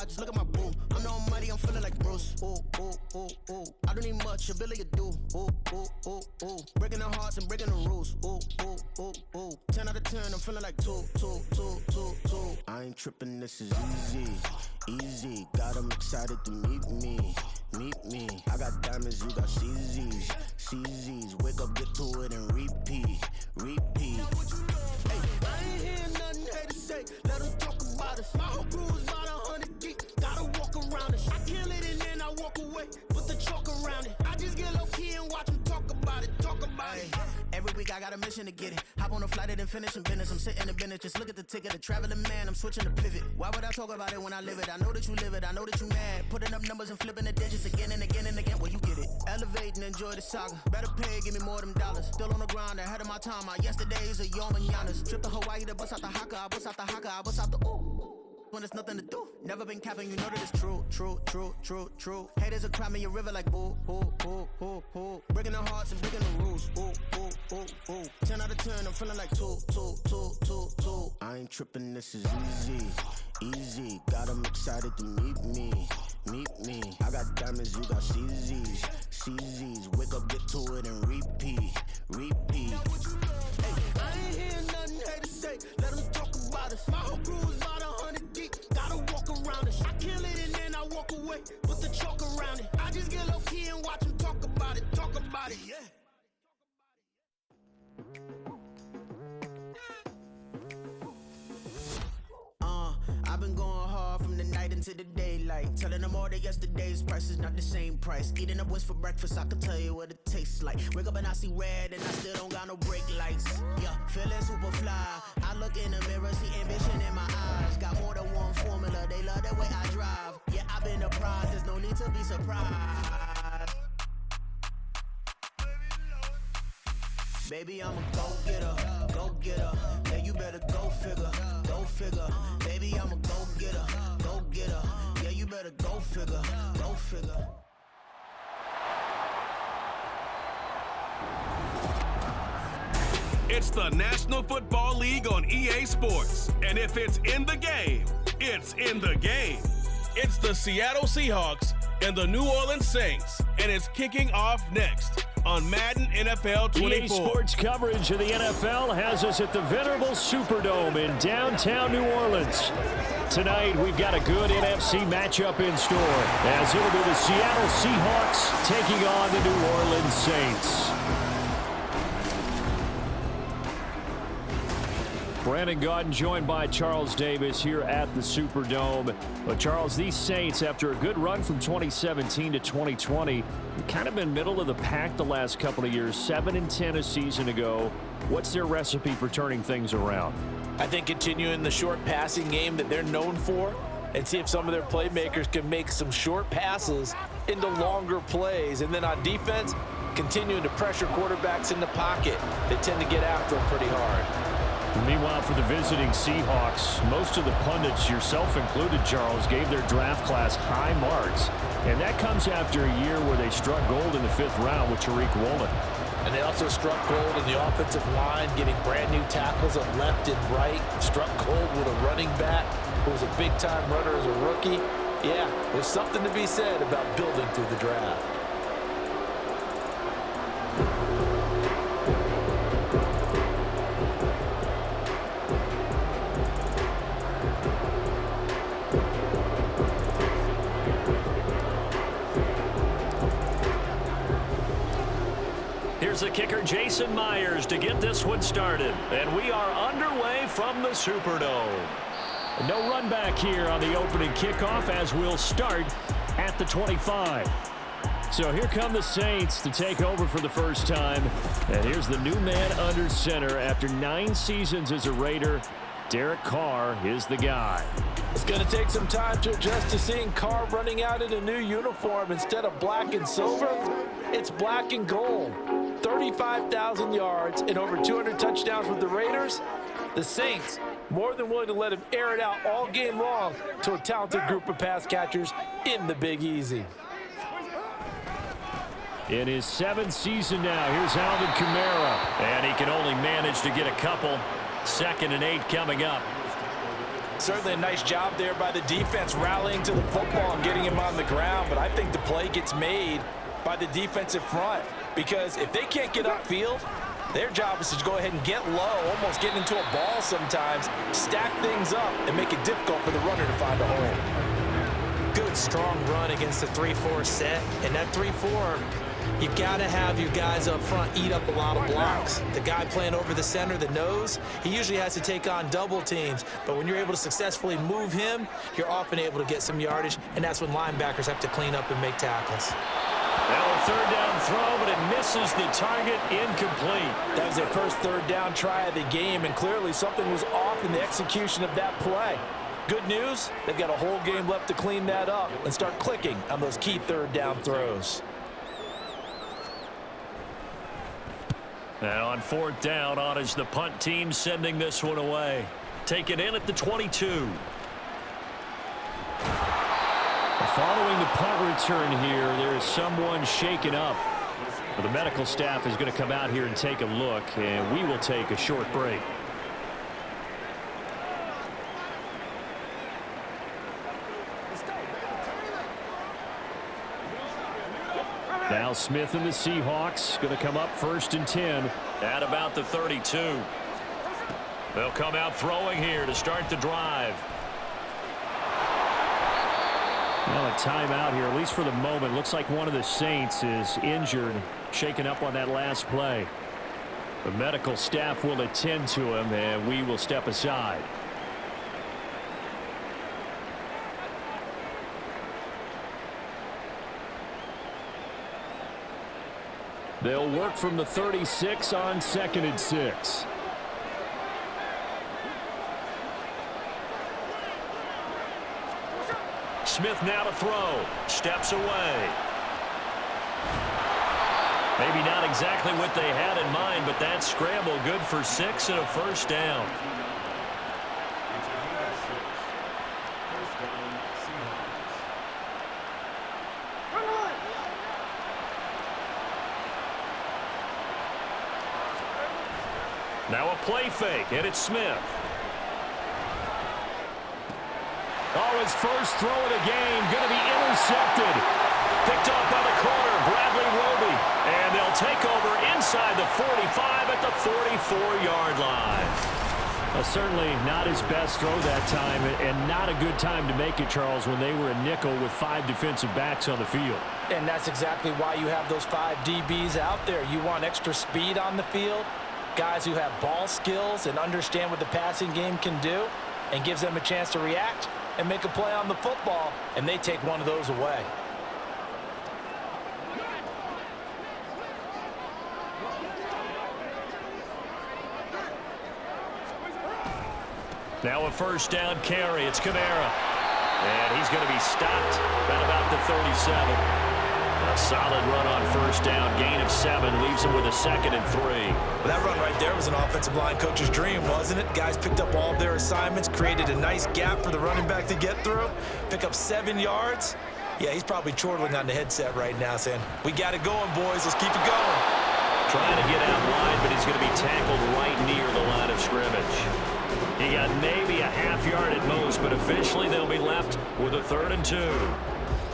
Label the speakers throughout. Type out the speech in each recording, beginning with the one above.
Speaker 1: fly, just look at my boo. I'm no mighty, I'm feeling like Bruce. Ooh, ooh, ooh, ooh. I don't need much, ability to do. Ooh, ooh, ooh, ooh. Breaking the hearts and breaking the rules. Ooh, ooh, ooh, ooh. 10 out of 10, I'm feeling like 2, 2, 2, 2, 2. I ain't tripping, this is easy, easy. Got 'em excited to meet me. Meet me. I got diamonds, you got CZs. CZs. Wake up, get to it, and repeat. Repeat. Hey, I ain't hearing nothing haters say. Let them talk about us. My whole crew is about 100 deep. Gotta walk around it. I kill it and then I walk away. Put the chalk around it. I just get low key and watch them talk about it. Talk about it. Every week I got a mission to get it. Hop on a flight and then finish in business. I'm sitting in business. Just look at the ticket. A traveling man. I'm switching to pivot. Why would I talk about it when I live it? I know that you live it. I know that you mad. Putting up numbers and flipping the digits again and again and again. Well, you get it. Elevate and enjoy the saga. Better pay, give me more of them dollars. Still on the grind, ahead of my time. My yesterdays are your mananas. Trip to Hawaii to bust out the haka. I bust out the haka. I bust out the ooh. When there's nothing to do. Never been capping, you know that it's true, true, true, true, true. Haters will cry me a river like boo, boo, boo, boo, boo. Breaking the hearts and breaking the rules. Ooh, ooh, ooh, ooh. 10 out of 10, I'm feeling like 2, 2, 2, 2, 2. I ain't tripping, this is easy, easy. Got 'em excited to meet me. Meet me. I got diamonds, you got CZs. CZs. Wake up, get to it, and repeat. Repeat. Hey, I ain't hearing nothing haters say. Let them talk about us. My whole crew is about 100 deep. Gotta walk around it. I kill it and then I walk away. Put the chalk around it. I just get low key and watch them talk about it. Talk about it, yeah. I've been going hard from the night into the daylight. Telling them all that yesterday's price is not the same price. Eating up wings for breakfast, I can tell you what it tastes like. Wake up and I see red and I still don't got no brake lights. Yeah, feeling super fly. I look in the mirror, see ambition in my eyes. Got more than one formula, they love the way I drive. Yeah, I've been a prize, there's no need to be surprised. Baby, I'm a go-getter, go-getter. Yeah, you better go figure, go figure. Baby, I'm a go-getter, go-getter. Yeah, you better go figure, go figure.
Speaker 2: It's the National Football League on EA Sports. And if it's in the game, it's in the game. It's the Seattle Seahawks and the New Orleans Saints. And it's kicking off next on Madden NFL 24.
Speaker 3: EA Sports coverage of the NFL has us at the venerable Superdome in downtown New Orleans. Tonight, we've got a good NFC matchup in store, as it'll be the Seattle Seahawks taking on the New Orleans Saints. Brandon Gaudin joined by Charles Davis here at the Superdome. But Charles, these Saints, after a good run from 2017 to 2020, kind of been middle of the pack the last couple of years, 7-10 a season ago. What's their recipe for turning things around?
Speaker 4: I think continuing the short passing game that they're known for and see if some of their playmakers can make some short passes into longer plays. And then on defense, continuing to pressure quarterbacks in the pocket. They tend to get after them pretty hard.
Speaker 3: Meanwhile, for the visiting Seahawks, most of the pundits, yourself included, Charles, gave their draft class high marks. And that comes after a year where they struck gold in the 5th round with Tariq Woolen.
Speaker 4: And they also struck gold in the offensive line, getting brand new tackles at left and right. Struck gold with a running back who was a big-time runner as a rookie. Yeah, there's something to be said about building through the draft.
Speaker 3: Here's the kicker, Jason Myers, to get this one started. And we are underway from the Superdome. No run back here on the opening kickoff as we'll start at the 25. So here come the Saints to take over for the first time. And here's the new man under center after 9 seasons as a Raider. Derek Carr is the guy.
Speaker 4: It's going to take some time to adjust to seeing Carr running out in a new uniform. Instead of black and silver, it's black and gold. 35,000 yards and over 200 touchdowns with the Raiders. The Saints more than willing to let him air it out all game long to a talented group of pass catchers in the Big Easy.
Speaker 3: In his 7th season now, here's Alvin Kamara. And he can only manage to get a couple. 2nd and 8 coming up.
Speaker 4: Certainly a nice job there by the defense rallying to the football and getting him on the ground, but I think the play gets made by the defensive front because if they can't get upfield, their job is to go ahead and get low, almost get into a ball sometimes, stack things up, and make it difficult for the runner to find a hole.
Speaker 5: Good, strong run against the 3-4 set, and that 3-4, you got to have your guys up front eat up a lot of blocks. The guy playing over the center, the nose, he usually has to take on double teams. But when you're able to successfully move him, you're often able to get some yardage, and that's when linebackers have to clean up and make tackles.
Speaker 3: Now a third down throw, but it misses the target, incomplete.
Speaker 4: That was their first third down try of the game, and clearly something was off in the execution of that play. Good news, they've got a whole game left to clean that up and start clicking on those key third down throws.
Speaker 3: And on fourth down, on is the punt team sending this one away. Take it in at the 22. Following the punt return here, there is someone shaken up. The medical staff is going to come out here and take a look, and we will take a short break. Now Smith and the Seahawks going to come up 1st and 10 at about the 32. They'll come out throwing here to start the drive. Well, a timeout here, at least for the moment. Looks like one of the Saints is injured, shaken up on that last play. The medical staff will attend to him, and we will step aside. They'll work from the 36 on 2nd and 6. Smith now to throw. Steps away. Maybe not exactly what they had in mind, but that scramble good for 6 and a first down. Now a play fake, and it's Smith. Oh, his first throw of the game, going to be intercepted. Picked off by the corner, Bradley Roby. And they'll take over inside the 45 at the 44-yard line. Certainly not his best throw that time, and not a good time to make it, Charles, when they were a nickel with 5 defensive backs on the field.
Speaker 4: And that's exactly why you have those 5 DBs out there. You want extra speed on the field, guys who have ball skills and understand what the passing game can do, and gives them a chance to react and make a play on the football, and they take one of those away.
Speaker 3: Now a first down carry. It's Kamara. And he's going to be stopped at about the 37. A solid run on first down. Gain of 7. Leaves him with a 2nd and 3.
Speaker 4: Well, that run right there was an offensive line coach's dream, wasn't it? Guys picked up all of their assignments, created a nice gap for the running back to get through, pick up 7 yards. Yeah, he's probably chortling on the headset right now saying, we got it going, boys. Let's keep it going.
Speaker 3: Trying to get out wide, but he's going to be tackled right near the line of scrimmage. He got maybe a half yard at most, but officially they'll be left with a 3rd and 2.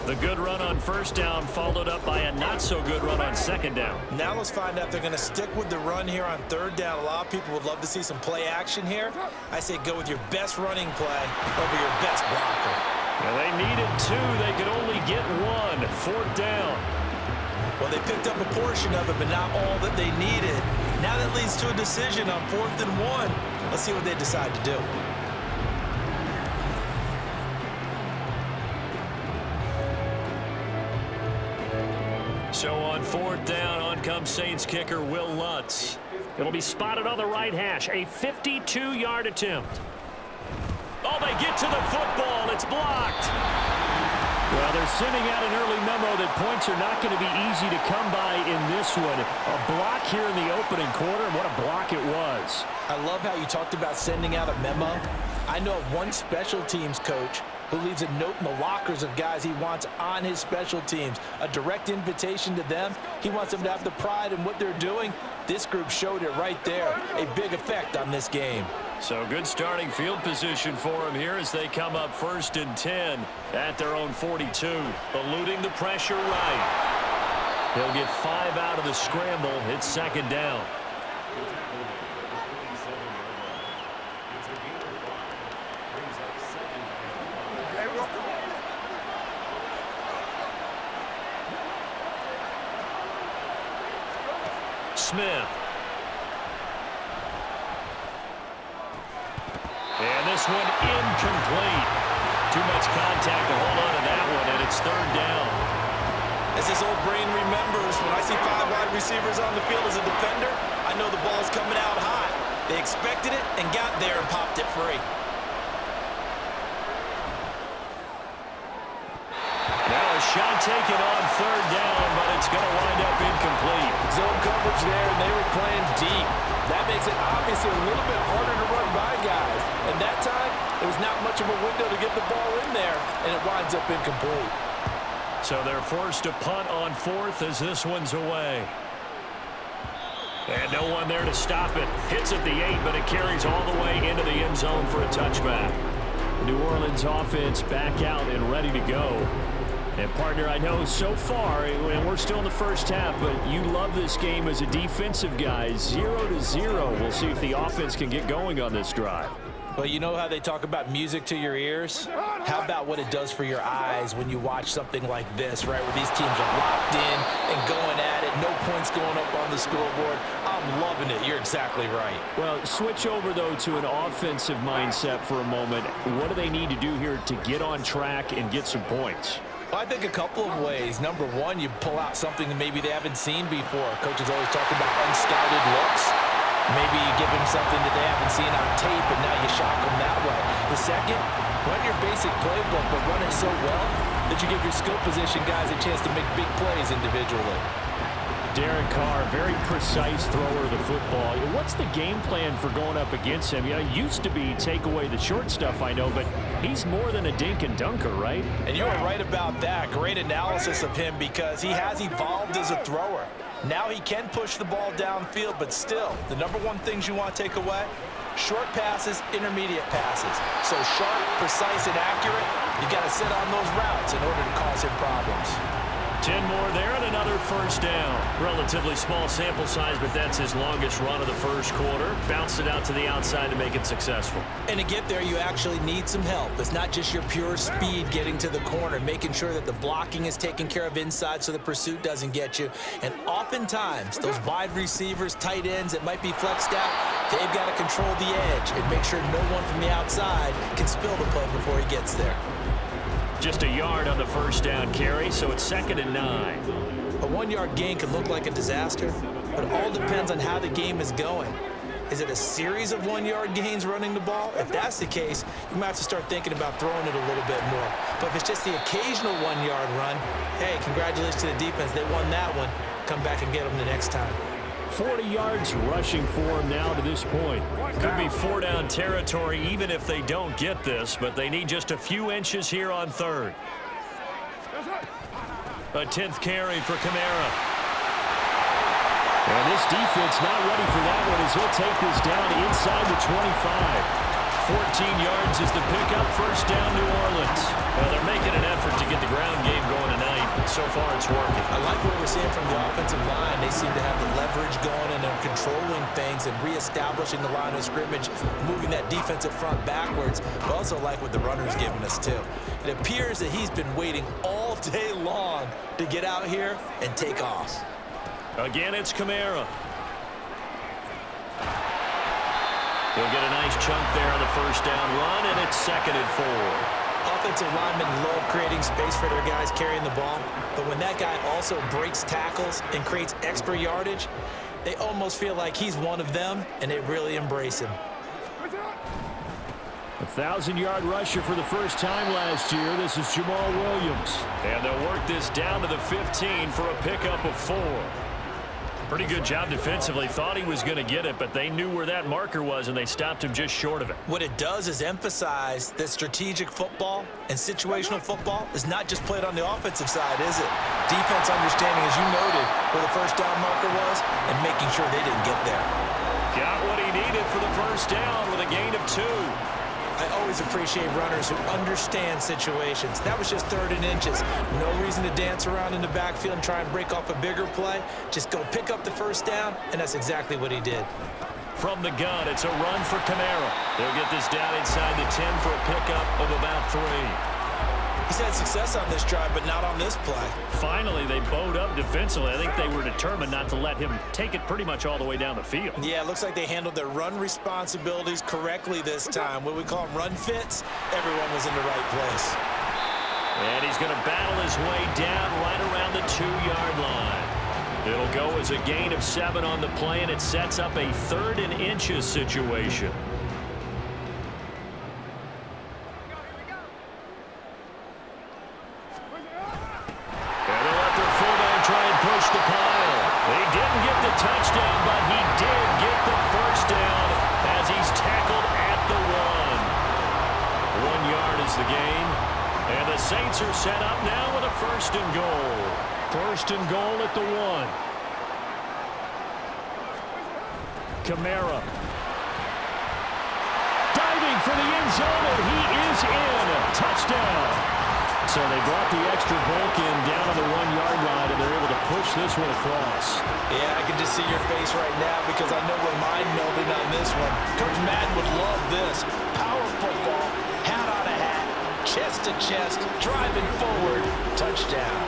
Speaker 3: The good run on first down followed up by a not-so-good run on 2nd down.
Speaker 4: Now let's find out if they're going to stick with the run here on 3rd down. A lot of people would love to see some play action here. I say go with your best running play over your best blocker.
Speaker 3: Well, they needed 2. They could only get 1. 4th down.
Speaker 4: Well, they picked up a portion of it, but not all that they needed. Now that leads to a decision on 4th and 1. Let's see what they decide to do.
Speaker 3: So on 4th down, on comes Saints kicker Will Lutz. It'll be spotted on the right hash. A 52-yard attempt. Oh, they get to the football. It's blocked. Well, they're sending out an early memo that points are not going to be easy to come by in this one. A block here in the opening quarter, and what a block it was.
Speaker 4: I love how you talked about sending out a memo. I know of one special teams coach who leaves a note in the lockers of guys he wants on his special teams. A direct invitation to them. He wants them to have the pride in what they're doing. This group showed it right there. A big effect on this game.
Speaker 3: So good starting field position for him here as they come up 1st and 10 at their own 42. Eluding the pressure right. He'll get 5 out of the scramble. It's 2nd down. Smith. And this one incomplete. Too much contact to hold on to that one, and it's 3rd down.
Speaker 5: As his old brain remembers, when I see 5 wide receivers on the field as a defender, I know the ball's coming out hot. They expected it and got there and popped it free.
Speaker 3: Now a shot taken on 3rd down, but it's going to wind up incomplete.
Speaker 4: Zone coverage there, and they were playing deep. That makes it obviously a little bit harder to run by guys. And that time, there was not much of a window to get the ball in there, and it winds up incomplete.
Speaker 3: So they're forced to punt on 4th as this one's away. And no one there to stop it. Hits at the 8, but it carries all the way into the end zone for a touchback. New Orleans offense back out and ready to go. And, partner, I know so far, and we're still in the first half, but you love this game as a defensive guy. 0-0. We'll see if the offense can get going on this drive.
Speaker 5: Well, you know how they talk about music to your ears? How about what it does for your eyes when you watch something like this, right, where these teams are locked in and going at it, no points going up on the scoreboard. I'm loving it. You're exactly right.
Speaker 3: Well, switch over, though, to an offensive mindset for a moment. What do they need to do here to get on track and get some points?
Speaker 5: Well, I think a couple of ways. Number one, you pull out something that maybe they haven't seen before. Coaches always talk about unscouted looks. Maybe you give them something that they haven't seen on tape, and now you shock them that way. The second, run your basic playbook, but run it so well that you give your skill position guys a chance to make big plays individually.
Speaker 3: Derek Carr, very precise thrower of the football. What's the game plan for going up against him? You know, it used to be take away the short stuff, I know, but he's more than a dink and dunker, right?
Speaker 5: And you are right about that. Great analysis of him because he has evolved as a thrower. Now he can push the ball downfield, but still, the number one things you want to take away, short passes, intermediate passes. So sharp, precise, and accurate, you got to sit on those routes in order to cause him problems.
Speaker 3: 10 more there and another 1st down. Relatively small sample size, but that's his longest run of the first quarter. Bounced it out to the outside to make it successful.
Speaker 5: And to get there, you actually need some help. It's not just your pure speed getting to the corner, making sure that the blocking is taken care of inside so the pursuit doesn't get you. And oftentimes, those wide receivers, tight ends that might be flexed out, they've got to control the edge and make sure no one from the outside can spill the play before he gets there.
Speaker 3: Just a yard on the 1st down carry, so it's 2nd and 9.
Speaker 5: A 1-yard gain can look like a disaster, but it all depends on how the game is going. Is it a series of 1-yard gains running the ball? If that's the case, you might have to start thinking about throwing it a little bit more. But if it's just the occasional 1-yard run, hey, congratulations to the defense. They won that one. Come back and get them the next time.
Speaker 3: 40 yards rushing for him now to this point. Could be 4-down territory even if they don't get this, but they need just a few inches here on 3rd. A 10th carry for Kamara. And this defense not ready for that one as he'll take this down inside the 25. 14 yards is the pickup. 1st down, New Orleans. Well, they're making an effort to get the ground game going tonight. So far, it's working.
Speaker 5: I like what we're seeing from the offensive line. They seem to have the leverage going and they're controlling things and reestablishing the line of scrimmage, moving that defensive front backwards. But also like what the runner's giving us, too. It appears that he's been waiting all day long to get out here and take off.
Speaker 3: Again, it's Kamara. He'll get a nice chunk there on the 1st down run, and it's 2nd and 4.
Speaker 5: Offensive linemen love creating space for their guys carrying the ball, but when that guy also breaks tackles and creates extra yardage, they almost feel like he's one of them, and they really embrace him.
Speaker 3: 1,000-yard rusher for the first time last year. This is Jamal Williams. And they'll work this down to the 15 for a pickup of 4. Pretty good job defensively. Thought he was going to get it, but they knew where that marker was, and they stopped him just short of it.
Speaker 5: What it does is emphasize that strategic football and situational football is not just played on the offensive side, is it? Defense understanding, as you noted, where the 1st down marker was and making sure they didn't get there.
Speaker 3: Got what he needed. needed for the first down with a gain of 2.
Speaker 5: I always appreciate runners who understand situations. That was just 3rd and inches. No reason to dance around in the backfield and try and break off a bigger play. Just go pick up the first down, and that's exactly what he did.
Speaker 3: From the gun, it's a run for Camara. They'll get this down inside the 10 for a pickup of about 3.
Speaker 5: He's had success on this drive, but not on this play.
Speaker 3: Finally, they bowed up defensively. I think they were determined not to let him take it pretty much all the way down the field.
Speaker 5: Yeah, it looks like they handled their run responsibilities correctly this time. What we call them run fits, everyone was in the right place.
Speaker 3: And he's going to battle his way down right around the 2-yard line. It'll go as a gain of 7 on the play, and it sets up a 3rd and inches situation. Push the pile. He didn't get the touchdown, but he did get the first down as he's tackled at the 1. 1 yard is the gain. And the Saints are set up now with a 1st and goal. 1st and goal at the 1. Camara. Diving for the end zone, and he is in. Touchdown. So they brought the extra bulk in down on the 1-yard line, and they're able to push this one across.
Speaker 5: Yeah, I can just see your face right now because I know we're mind melding on this one. Coach Madden would love this. Power football, hat on a hat, chest to chest, driving forward, touchdown.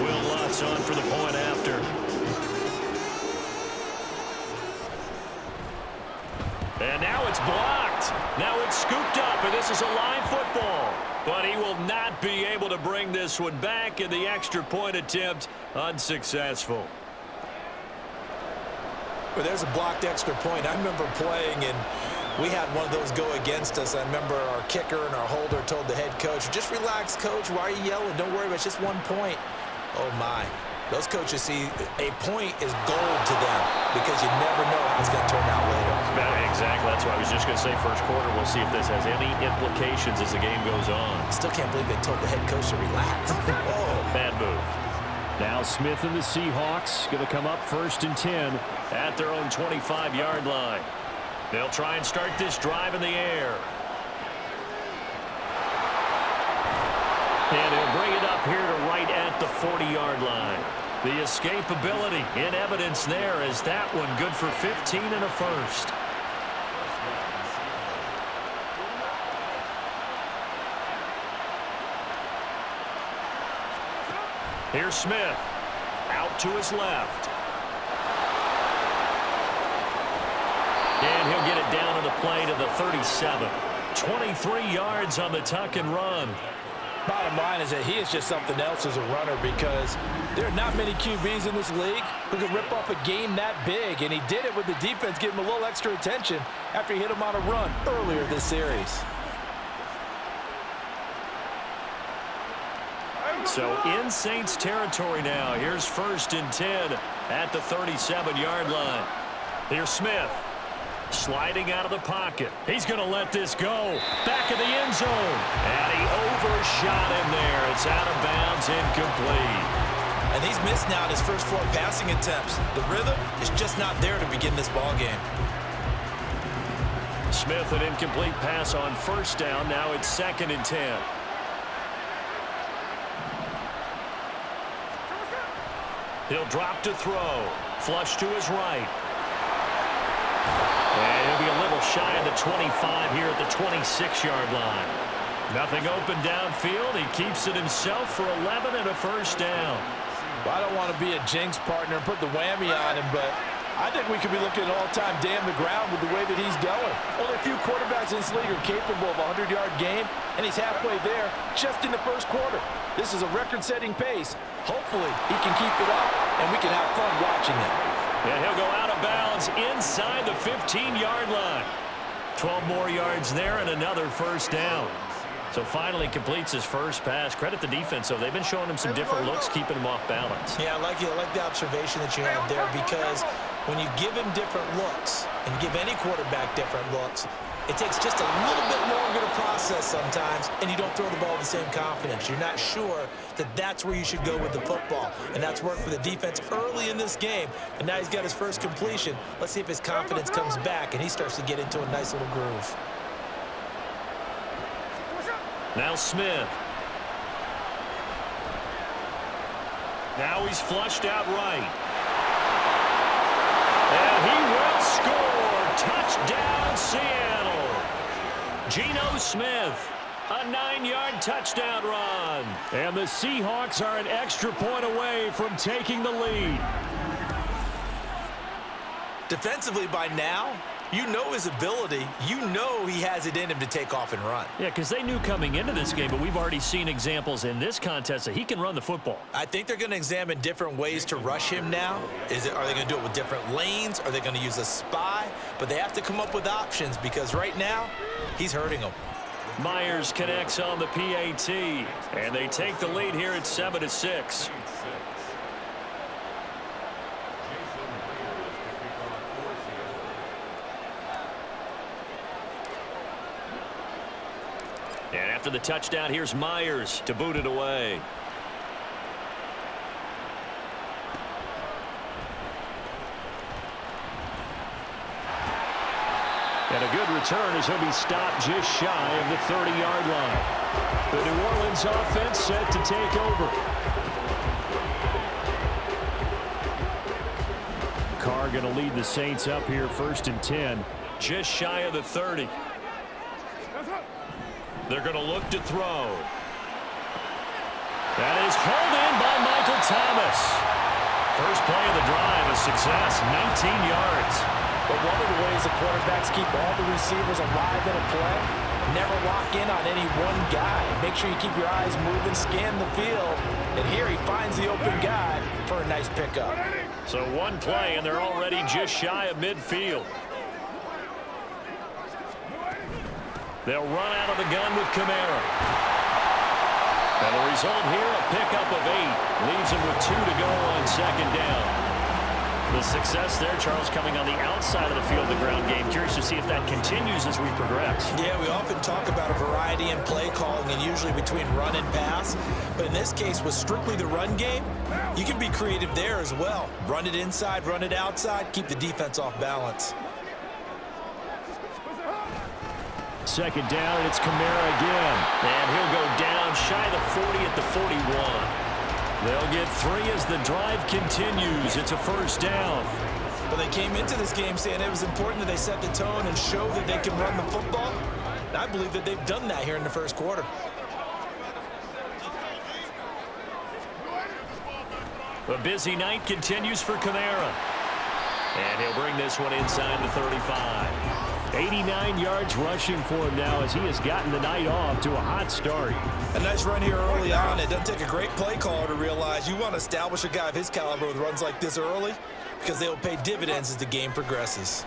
Speaker 3: Will Lutz on for the point after. And now it's blocked. Now it's scooped up, and this is a line football. But he will not be able to bring this one back, and the extra point attempt unsuccessful.
Speaker 5: Well, there's a blocked extra point. I remember playing, and we had one of those go against us. I remember our kicker and our holder told the head coach, just relax, coach. Why are you yelling? Don't worry about it. It's just 1 point. Oh, my. Those coaches see a point is gold to them because you never know how it's going to turn out later.
Speaker 3: Exactly. That's why I was just going to say first quarter. We'll see if this has any implications as the game goes on.
Speaker 5: I still can't believe they told the head coach to relax.
Speaker 3: Oh, bad move. Now Smith and the Seahawks going to come up 1st and 10 at their own 25-yard line. They'll try and start this drive in the air. And he'll bring it up here to right at the 40-yard line. The escapability in evidence there as that one good for 15 and a 1st. Here's Smith. Out to his left. And he'll get it down to the play to the 37. 23 yards on the tuck and run.
Speaker 4: Bottom line is that he is just something else as a runner because there are not many QBs in this league who can rip off a game that big, and he did it with the defense giving him a little extra attention after he hit him on a run earlier this series.
Speaker 3: So in Saints territory now. Here's 1st and 10 at the 37-yard line. Here's Smith. Sliding out of the pocket. He's going to let this go. Back of the end zone. And he overshot him there. It's out of bounds, incomplete.
Speaker 5: And he's missed now on his first 4 passing attempts. The rhythm is just not there to begin this ball game.
Speaker 3: Smith, an incomplete pass on 1st down. Now it's 2nd and 10. He'll drop to throw. Flush to his right. And he'll be a little shy of the 25 here at the 26-yard line. Nothing open downfield. He keeps it himself for 11 and a 1st down.
Speaker 4: Well, I don't want to be a jinx partner and put the whammy on him, but I think we could be looking at all-time damn the ground with the way that he's going. Only a few quarterbacks in this league are capable of a 100-yard game, and he's halfway there just in the first quarter. This is a record-setting pace. Hopefully, he can keep it up, and we can have fun watching it.
Speaker 3: And he'll go out of bounds inside the 15-yard line. 12 more yards there and another 1st down. So finally completes his first pass. Credit the defense, though. They've been showing him some different looks, keeping him off balance.
Speaker 5: Yeah, I like the observation that you have there because when you give him different looks and give any quarterback different looks, It takes just a little bit longer to process sometimes, and you don't throw the ball with the same confidence. You're not sure that that's where you should go with the football, and that's worked for the defense early in this game. And now he's got his first completion. Let's see if his confidence comes back, and he starts to get into a nice little groove.
Speaker 3: Now Smith. Now he's flushed out right. And he will score. Touchdown, Seattle. Geno Smith, a 9-yard touchdown run. And the Seahawks are an extra point away from taking the lead.
Speaker 5: Defensively by now, you know his ability. You know he has it in him to take off and run.
Speaker 3: Yeah, because they knew coming into this game, but we've already seen examples in this contest that he can run the football.
Speaker 5: I think they're going to examine different ways to rush him now. Are they going to do it with different lanes? Are they going to use a spy? But they have to come up with options because right now, he's hurting them.
Speaker 3: Myers connects on the PAT, and they take the lead here at 7-6. And after the touchdown, here's Myers to boot it away. And a good return as he'll be stopped just shy of the 30-yard line. The New Orleans offense set to take over. Carr going to lead the Saints up here 1st and 10. Just shy of the 30. They're going to look to throw. That is hauled in by Michael Thomas. First play of the drive, a success, 19 yards.
Speaker 4: But one of the ways the quarterbacks keep all the receivers alive in a play, never lock in on any one guy. Make sure you keep your eyes moving, scan the field. And here he finds the open guy for a nice pickup.
Speaker 3: So one play, and they're already just shy of midfield. They'll run out of the gun with Kamara. And the result here, a pickup of 8. Leaves him with 2 to go on 2nd down. The success there, Charles, coming on the outside of the field, the ground game. Curious to see if that continues as we progress.
Speaker 5: Yeah, we often talk about a variety in play calling and usually between run and pass. But in this case, with strictly the run game, you can be creative there as well. Run it inside, run it outside, keep the defense off balance.
Speaker 3: 2nd down, and it's Kamara again. And he'll go down shy of the 40 at the 41. They'll get 3 as the drive continues. It's a 1st down.
Speaker 5: But they came into this game saying it was important that they set the tone and show that they can run the football. And I believe that they've done that here in the 1st quarter.
Speaker 3: A busy night continues for Kamara. And he'll bring this one inside the 35. 89 yards rushing for him now as he has gotten the night off to a hot start.
Speaker 5: A nice run here early on. It doesn't take a great play caller to realize you want to establish a guy of his caliber with runs like this early because they will pay dividends as the game progresses.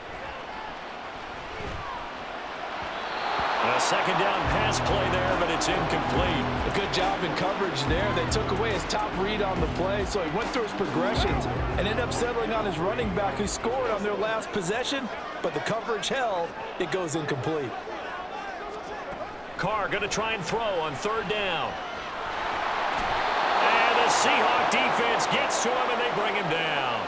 Speaker 3: A 2nd down pass play there, but it's incomplete.
Speaker 4: A good job in coverage there. They took away his top read on the play, so he went through his progressions and ended up settling on his running back who scored on their last possession, but the coverage held. It goes incomplete.
Speaker 3: Carr going to try and throw on 3rd down. And the Seahawk defense gets to him, and they bring him down.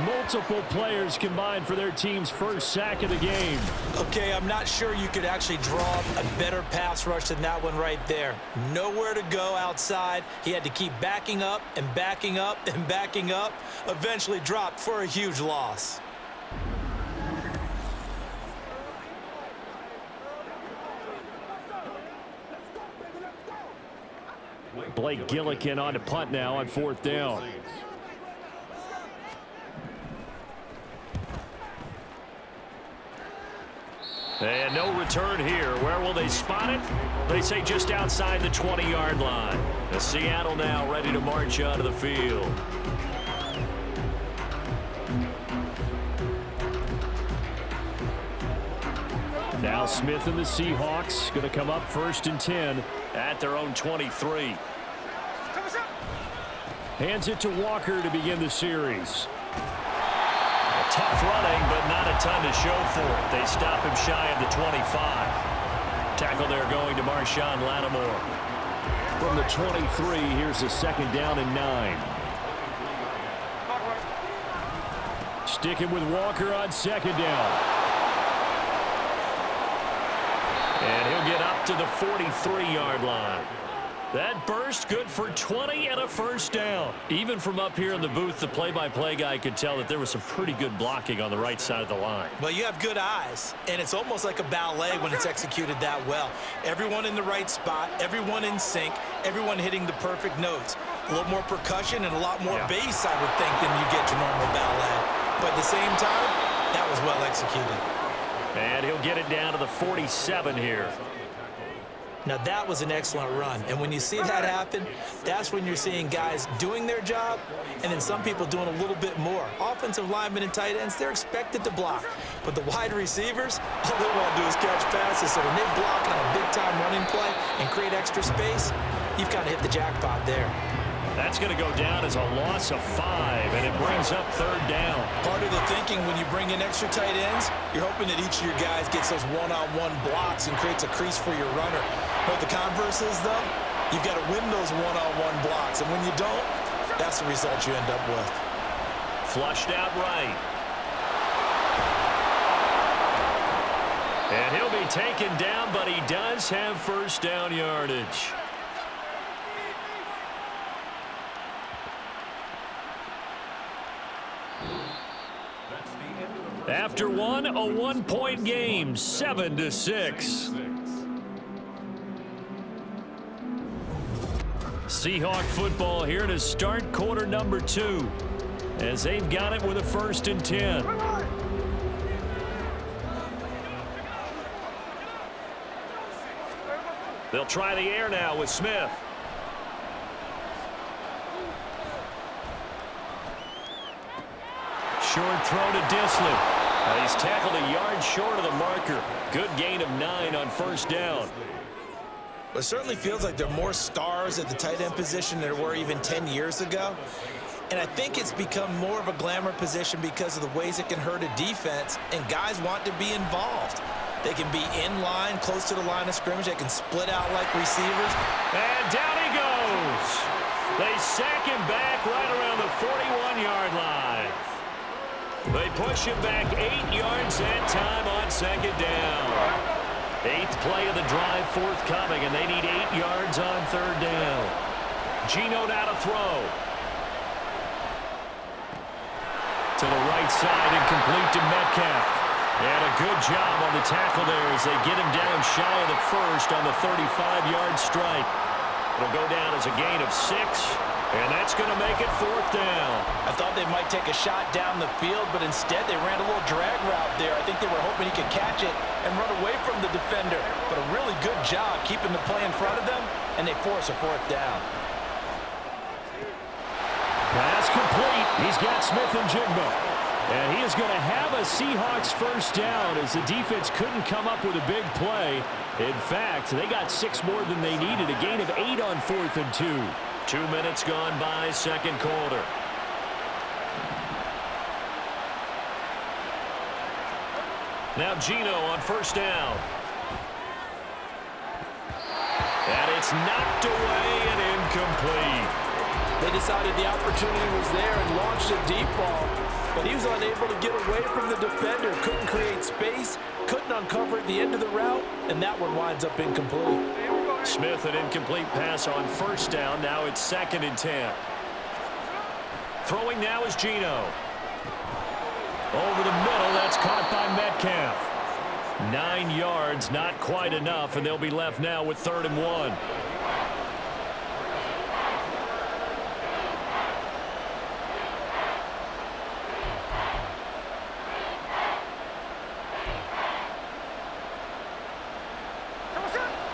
Speaker 3: Multiple players combined for their team's first sack of the game.
Speaker 5: Okay, I'm not sure you could actually draw a better pass rush than that one right there. Nowhere to go outside. He had to keep backing up and backing up and backing up. Eventually dropped for a huge loss.
Speaker 3: Blake Gillikin on to punt now on 4th down. And no return here. Where will they spot it? They say just outside the 20-yard line. The Seattle now ready to march onto the field. Now Smith and the Seahawks going to come up 1st and 10 at their own 23. Hands it to Walker to begin the series. Tough running, but not a ton to show for it. They stop him shy of the 25. Tackle there going to Marshawn Lattimore. From the 23, here's a second down and 9. Sticking with Walker on second down. And he'll get up to the 43-yard line. That burst good for 20 and a first down. Even from up here in the booth, the play-by-play guy could tell that there was some pretty good blocking on the right side of the line.
Speaker 5: Well, you have good eyes, and it's almost like a ballet when it's executed that well. Everyone in the right spot, everyone in sync, everyone hitting the perfect notes. A little more percussion and a lot more bass, I would think, than you get your normal ballet. But at the same time, that was well executed.
Speaker 3: And he'll get it down to the 47 here.
Speaker 5: Now, that was an excellent run. And when you see that happen, that's when you're seeing guys doing their job and then some people doing a little bit more. Offensive linemen and tight ends, they're expected to block. But the wide receivers, all they want to do is catch passes. So when they block on a big-time running play and create extra space, you've kind of hit the jackpot there.
Speaker 3: That's going to go down as a loss of 5, and it brings up third down.
Speaker 5: Part of the thinking when you bring in extra tight ends, you're hoping that each of your guys gets those one-on-one blocks and creates a crease for your runner. But the converse is, though, you've got to win those one-on-one blocks, and when you don't, that's the result you end up with.
Speaker 3: Flushed out right. And he'll be taken down, but he does have first down yardage. After one, a one-point game, 7-6. Seahawk football here to start quarter number 2 as they've got it with a 1st and 10. They'll try the air now with Smith. Short throw to Disley. He's tackled a yard short of the marker. Good gain of 9 on first down.
Speaker 5: It certainly feels like there are more stars at the tight end position than there were even 10 years ago. And I think it's become more of a glamour position because of the ways it can hurt a defense, and guys want to be involved. They can be in line, close to the line of scrimmage. They can split out like receivers.
Speaker 3: And down he goes. They sack him back right around the 41-yard line. They push him back 8 yards that time on second down. 8th play of the drive forthcoming, and they need 8 yards on third down. Geno now to throw. To the right side, incomplete to Metcalf. And a good job on the tackle there as they get him down shy of the first on the 35-yard strike. It'll go down as a gain of 6. And that's going to make it 4th down.
Speaker 4: I thought they might take a shot down the field, but instead they ran a little drag route there. I think they were hoping he could catch it and run away from the defender. But a really good job keeping the play in front of them, and they force a 4th down.
Speaker 3: Pass complete. He's got Smith and Jigba. And he is going to have a Seahawks first down as the defense couldn't come up with a big play. In fact, they got 6 more than they needed. A gain of 8 on 4th and 2. 2 minutes gone by, second quarter. Now Geno on first down. And it's knocked away and incomplete.
Speaker 4: They decided the opportunity was there and launched a deep ball, but he was unable to get away from the defender. Couldn't create space, couldn't uncover at the end of the route, and that one winds up incomplete.
Speaker 3: Smith, an incomplete pass on first down. Now it's 2nd and 10. Throwing now is Geno. Over the middle, that's caught by Metcalf. 9 yards, not quite enough, and they'll be left now with 3rd and 1.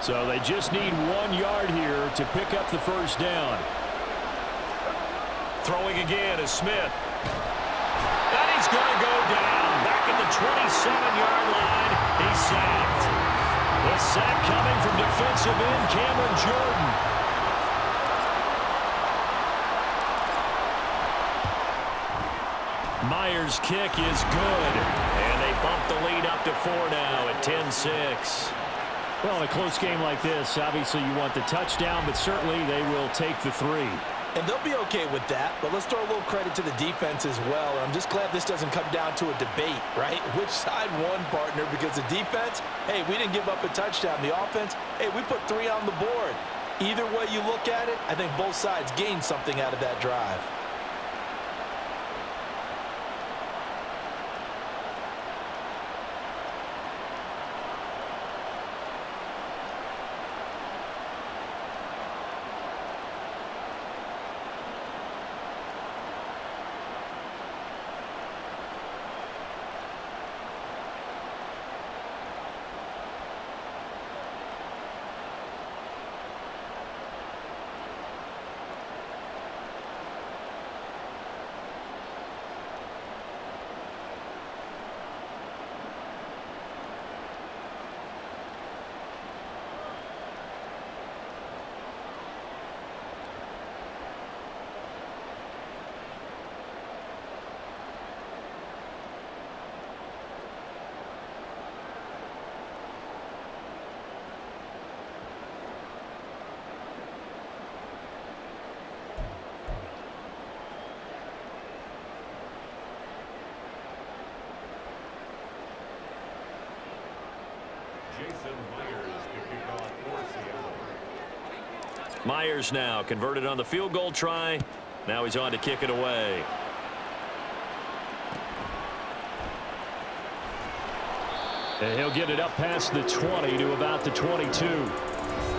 Speaker 3: So they just need 1 yard here to pick up the first down. Throwing again is Smith. And he's going to go down. Back at the 27-yard line. He's sacked. The sack coming from defensive end Cameron Jordan. Myers' kick is good. And they bump the lead up to 4 now at 10-6. Well, in a close game like this, obviously you want the touchdown, but certainly they will take the 3.
Speaker 4: And they'll be okay with that, but let's throw a little credit to the defense as well. I'm just glad this doesn't come down to a debate, right? Which side won, partner? Because the defense, hey, we didn't give up a touchdown. The offense, hey, we put 3 on the board. Either way you look at it, I think both sides gained something out of that drive.
Speaker 3: Myers now converted on the field goal try. Now he's on to kick it away. And he'll get it up past the 20 to about the 22.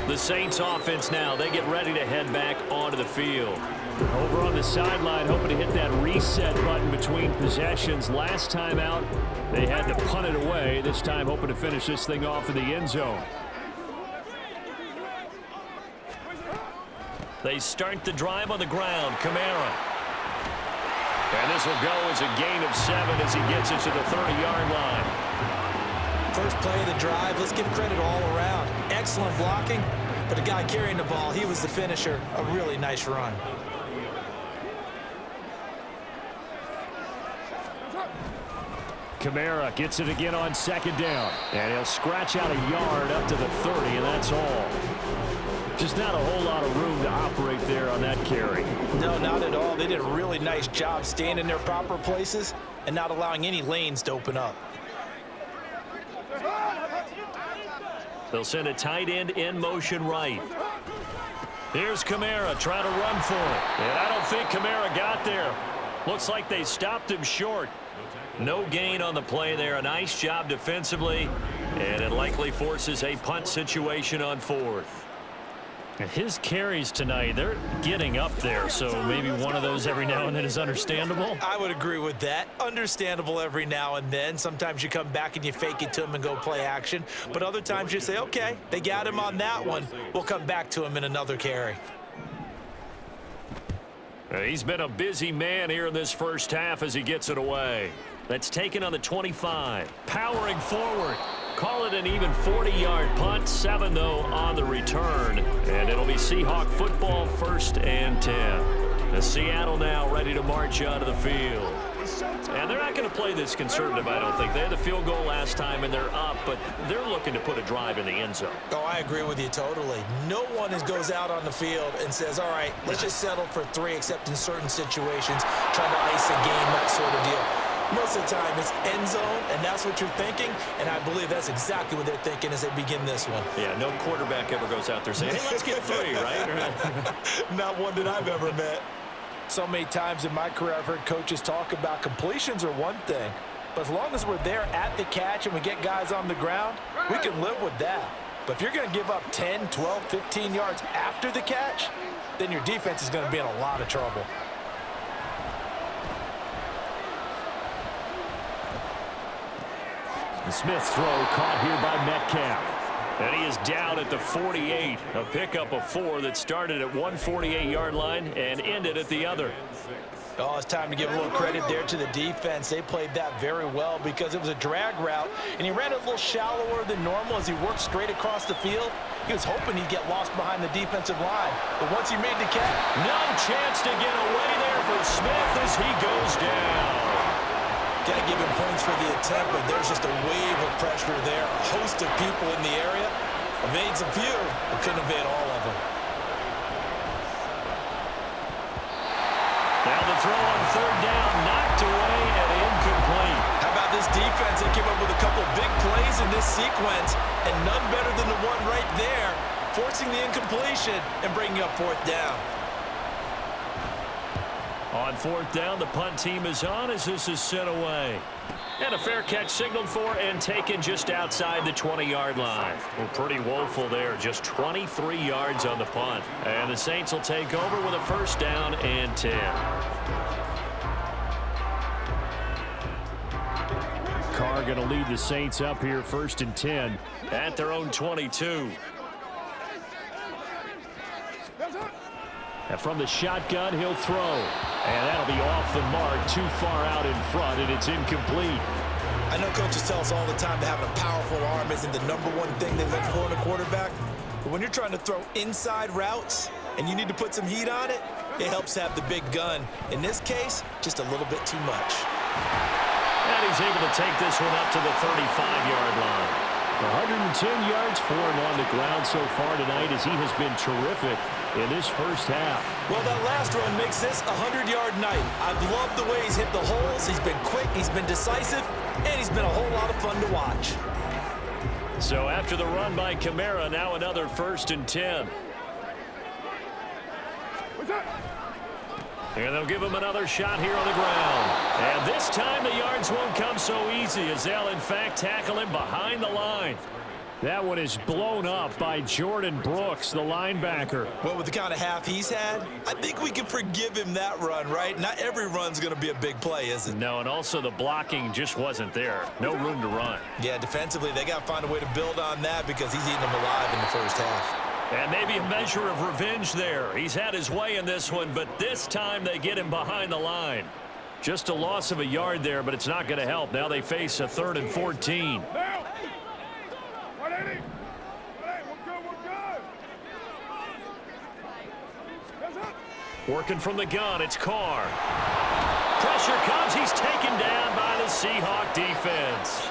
Speaker 3: The Saints offense now, they get ready to head back onto the field. Over on the sideline, hoping to hit that reset button between possessions. Last time out, they had to punt it away. This time hoping to finish this thing off in the end zone. They start the drive on the ground. Kamara. And this will go as a gain of 7 as he gets it to the 30-yard line.
Speaker 5: First play of the drive, let's give credit all around. Excellent blocking, but the guy carrying the ball, he was the finisher. A really nice run.
Speaker 3: Kamara gets it again on 2nd down. And he'll scratch out a yard up to the 30, and that's all. Just not a whole lot of room to operate there on that carry.
Speaker 5: No, not at all. They did a really nice job staying in their proper places and not allowing any lanes to open up.
Speaker 3: They'll send a tight end in motion right. Here's Kamara trying to run for it. And I don't think Kamara got there. Looks like they stopped him short. No gain on the play there. A nice job defensively. And it likely forces a punt situation on 4th. His carries tonight, they're getting up there, so maybe one of those every now and then is understandable.
Speaker 5: I would agree with that. Understandable every now and then. Sometimes you come back and you fake it to him and go play action. But other times you say, okay, they got him on that one. We'll come back to him in another carry.
Speaker 3: He's been a busy man here in this first half as he gets it away. That's taken on the 25. Powering forward. Call it an even 40-yard punt. 7, though, on the return. And it'll be Seahawk football, 1st and 10. The Seattle now ready to march out of the field. And they're not going to play this conservative, I don't think. They had the field goal last time, and they're up, but they're looking to put a drive in the end zone.
Speaker 5: Oh, I agree with you totally. No one goes out on the field and says, all right, let's just settle for 3, except in certain situations, trying to ice a game, that sort of deal. Most of the time, it's end zone, and that's what you're thinking, and I believe that's exactly what they're thinking as they begin this one.
Speaker 3: Yeah, no quarterback ever goes out there saying, hey, let's get 3, right?
Speaker 5: Not one that I've ever met.
Speaker 4: So many times in my career, I've heard coaches talk about completions are one thing, but as long as we're there at the catch and we get guys on the ground, we can live with that. But if you're going to give up 10, 12, 15 yards after the catch, then your defense is going to be in a lot of trouble.
Speaker 3: The Smith throw caught here by Metcalf. And he is down at the 48. A pickup of 4 that started at one 48-yard line and ended at the other.
Speaker 5: Oh, it's time to give a little credit there to the defense. They played that very well because it was a drag route, and he ran it a little shallower than normal as he worked straight across the field. He was hoping he'd get lost behind the defensive line, but once he made the catch,
Speaker 3: no chance to get away there for Smith as he goes down.
Speaker 5: Got to give him points for the attempt, but there's just a wave of pressure there. A host of people in the area. Evades a few, but couldn't evade all of them.
Speaker 3: Now the throw on third down, knocked away and incomplete.
Speaker 5: How about this defense? They came up with a couple big plays in this sequence, and none better than the one right there, forcing the incompletion and bringing up fourth down.
Speaker 3: On fourth down, the punt team is on as this is sent away. And a fair catch signaled for and taken just outside the 20-yard line. Well, pretty woeful there, just 23 yards on the punt. And the Saints will take over with a first down and 10. Carr going to lead the Saints up here first and 10 at their own 22. And from the shotgun, he'll throw. And that'll be off the mark, too far out in front, and it's incomplete.
Speaker 5: I know coaches tell us all the time that having a powerful arm isn't the #1 thing they look for in a quarterback. But when you're trying to throw inside routes and you need to put some heat on it, it helps have the big gun. In this case, just a little bit too much.
Speaker 3: And he's able to take this one up to the 35-yard line. 110 yards for him on the ground so far tonight as he has been terrific in this first half.
Speaker 5: Well, that last run makes this a 100-yard night. I've loved the way he's hit the holes. He's been quick, he's been decisive, and he's been a whole lot of fun to watch.
Speaker 3: So after the run by Kamara, now another first and 10. And they'll give him another shot here on the ground. And this time the yards won't come so easy as they'll, in fact, tackle him behind the line. That one is blown up by Jordan Brooks, the linebacker.
Speaker 5: Well, with the kind of half he's had, I think we can forgive him that run, right? Not every run's going to be a big play, is it?
Speaker 3: No, and also the blocking just wasn't there. No room to run.
Speaker 5: Yeah, defensively, they got to find a way to build on that because he's eating them alive in the first half.
Speaker 3: And maybe a measure of revenge there. He's had his way in this one, but this time they get him behind the line. Just a loss of a yard there, but it's not going to help. Now they face a 3rd and 14. Working from the gun, it's Carr. Pressure comes, he's taken down by the Seahawk defense.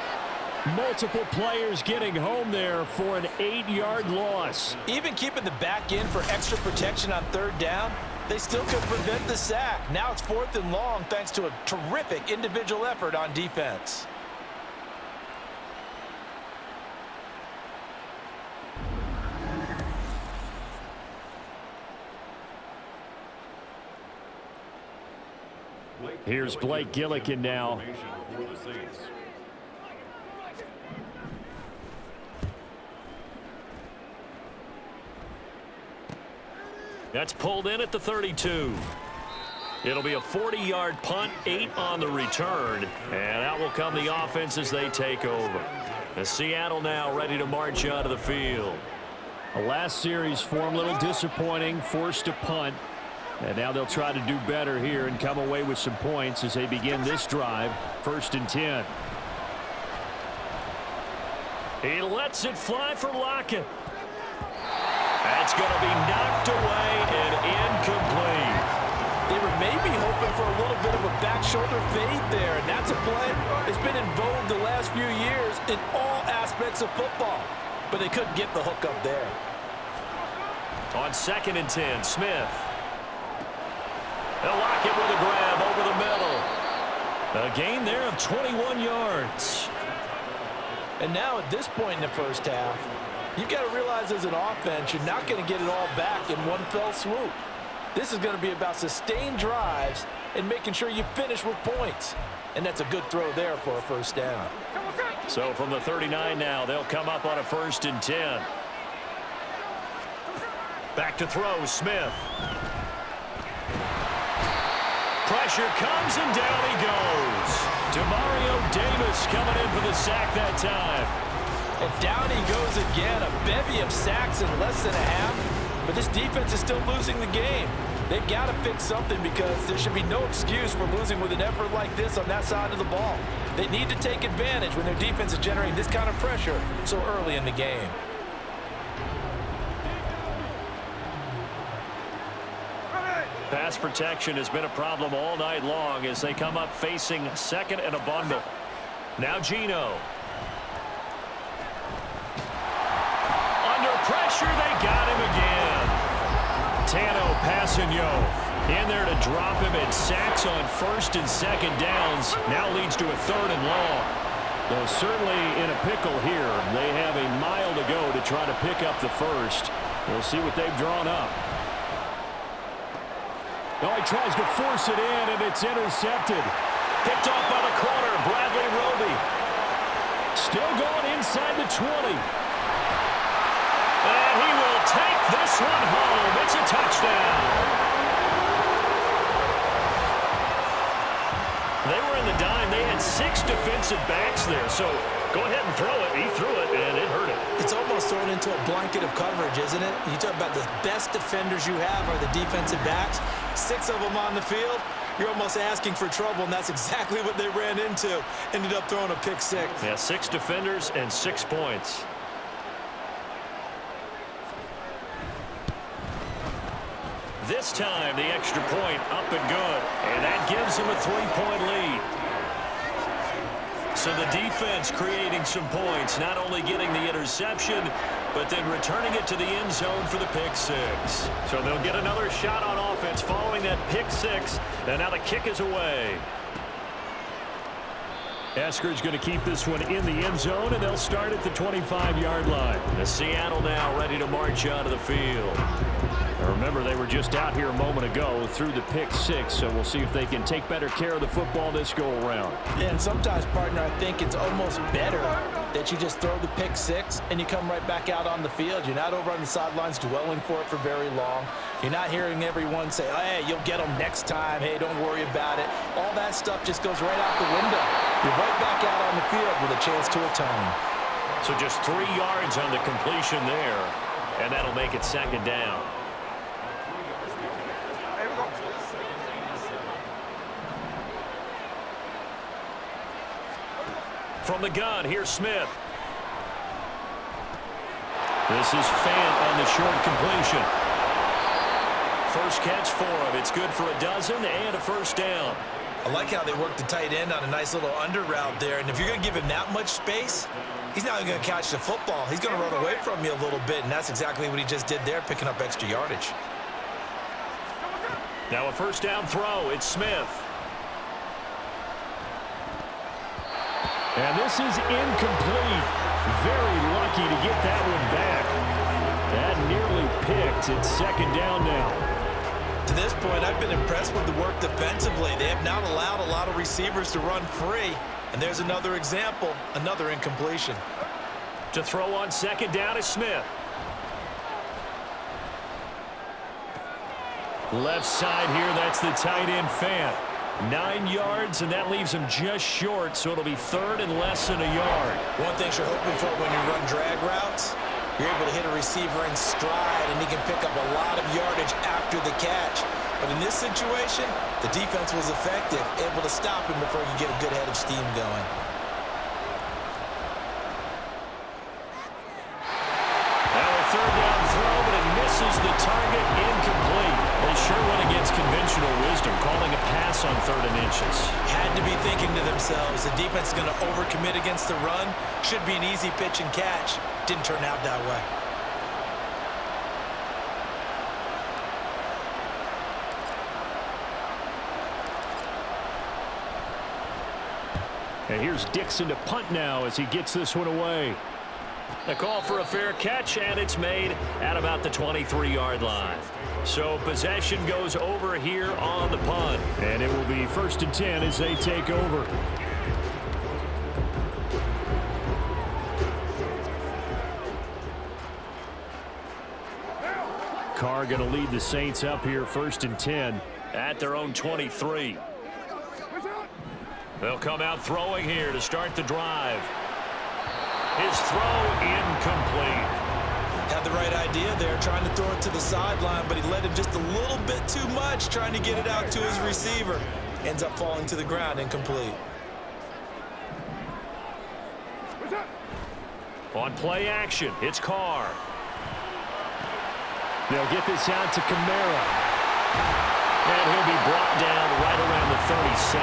Speaker 3: Multiple players getting home there for an 8-yard loss.
Speaker 5: Even keeping the back in for extra protection on 3rd down, they still could prevent the sack. Now it's 4th and long thanks to a terrific individual effort on defense.
Speaker 3: Here's Blake Gillikin now. That's pulled in at the 32. It'll be a 40-yard punt, 8 on the return, and out will come the offense as they take over. The Seattle now ready to march out of the field. The last series for him, a little disappointing, forced to punt. And now they'll try to do better here and come away with some points as they begin this drive, 1st and 10. He lets it fly for Lockett. That's going to be knocked away and incomplete.
Speaker 4: They were maybe hoping for a little bit of a back shoulder fade there, and that's a play that's been in vogue the last few years in all aspects of football. But they couldn't get the hook up there.
Speaker 3: On 2nd and 10, Smith. They'll lock it with a grab over the middle. A gain there of 21 yards.
Speaker 4: And now at this point in the first half, you've got to realize as an offense, you're not going to get it all back in one fell swoop. This is going to be about sustained drives and making sure you finish with points. And that's a good throw there for a first down.
Speaker 3: So from the 39 now, they'll come up on a 1st and 10. Back to throw, Smith. Pressure comes and down he goes. Demario Davis coming in for the sack that time.
Speaker 4: And down he goes again, a bevy of sacks in less than a half. But this defense is still losing the game. They've got to fix something because there should be no excuse for losing with an effort like this on that side of the ball. They need to take advantage when their defense is generating this kind of pressure so early in the game.
Speaker 3: Pass protection has been a problem all night long as they come up facing second and a bundle. Now Geno. Under pressure, they got him again. Tano Passanio in there to drop him, and sacks on first and second downs. Now leads to a third and long. Though certainly in a pickle here. They have a mile to go to try to pick up the first. We'll see what they've drawn up. Oh, he tries to force it in, and it's intercepted. Picked off by the corner, Bradley Roby. Still going inside the 20. And he will take this one home. It's a touchdown. They were in the dime. They had 6 defensive backs there. So go ahead and throw it. He threw it, and it hurt him.
Speaker 5: It's almost thrown into a blanket of coverage, isn't it? You talk about the best defenders you have are the defensive backs. 6 of them on the field. You're almost asking for trouble, and that's exactly what they ran into. Ended up throwing a pick 6.
Speaker 3: Yeah, 6 defenders and 6 points. This time, the extra point up and good. And that gives them a 3-point lead. So the defense creating some points, not only getting the interception, but then returning it to the end zone for the pick 6. So they'll get another shot on offense following that pick 6. And now the kick is away. Esker's going to keep this one in the end zone, and they'll start at the 25-yard line. The Seattle now ready to march out of the field. Now remember, they were just out here a moment ago through the pick 6, so we'll see if they can take better care of the football this go-around.
Speaker 5: Yeah, and sometimes, partner, I think it's almost better that you just throw the pick 6 and you come right back out on the field. You're not over on the sidelines dwelling for it for very long. You're not hearing everyone say, oh, hey, you'll get them next time. Hey, don't worry about it. All that stuff just goes right out the window. You're right back out on the field with a chance to atone.
Speaker 3: So just 3 yards on the completion there, and that'll make it second down. From the gun, here's Smith. This is Fant on the short completion. First catch for him. It's good for a dozen and a first down.
Speaker 5: I like how they work the tight end on a nice little under route there. And if you're going to give him that much space, he's not even going to catch the football. He's going to run away from you a little bit, and that's exactly what he just did there, picking up extra yardage.
Speaker 3: Now a first down throw. It's Smith. And this is incomplete. Very lucky to get that one back. That nearly picked. It's second down now.
Speaker 5: To this point, I've been impressed with the work defensively. They have not allowed a lot of receivers to run free. And there's another example, another incompletion.
Speaker 3: To throw on second down is Smith. Left side here, that's the tight end Fant. 9 yards, and that leaves him just short, so it'll be third and less than a yard.
Speaker 5: One thing you're hoping for when you run drag routes, you're able to hit a receiver in stride, and he can pick up a lot of yardage after the catch. But in this situation, the defense was effective, able to stop him before he could get a good head of steam going.
Speaker 3: Now a third down throw, but it misses the target, incomplete. They sure went against conventional wisdom, calling a pass on 3rd and inches.
Speaker 5: Had to be thinking to themselves, the defense is going to overcommit against the run. Should be an easy pitch and catch. Didn't turn out that way.
Speaker 3: And here's Dixon to punt now as he gets this one away. The call for a fair catch, and it's made at about the 23-yard line. So possession goes over here on the punt. And it will be 1st and 10 as they take over. Carr going to lead the Saints up here 1st and 10 at their own 23. They'll come out throwing here to start the drive. His throw incomplete.
Speaker 5: Had the right idea there, trying to throw it to the sideline, but he let him just a little bit too much, trying to get it out to his receiver. Ends up falling to the ground, incomplete.
Speaker 3: On play action, it's Carr. They'll get this out to Kamara. And he'll be brought down right around the 37.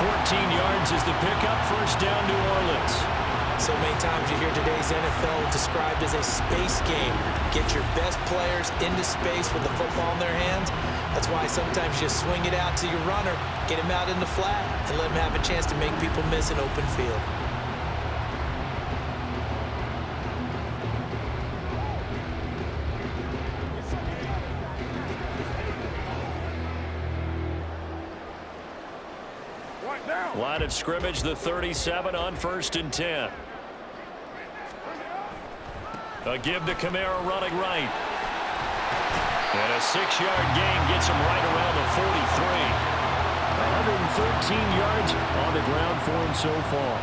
Speaker 3: 14 yards is the pickup. First down, New Orleans.
Speaker 5: So many times you hear today's NFL described as a space game. Get your best players into space with the football in their hands. That's why sometimes you swing it out to your runner, get him out in the flat, and let him have a chance to make people miss an open field.
Speaker 3: Line of scrimmage, the 37 on 1st and 10. A give to Kamara running right. And a 6-yard gain gets him right around the 43. 113 yards on the ground for him so far.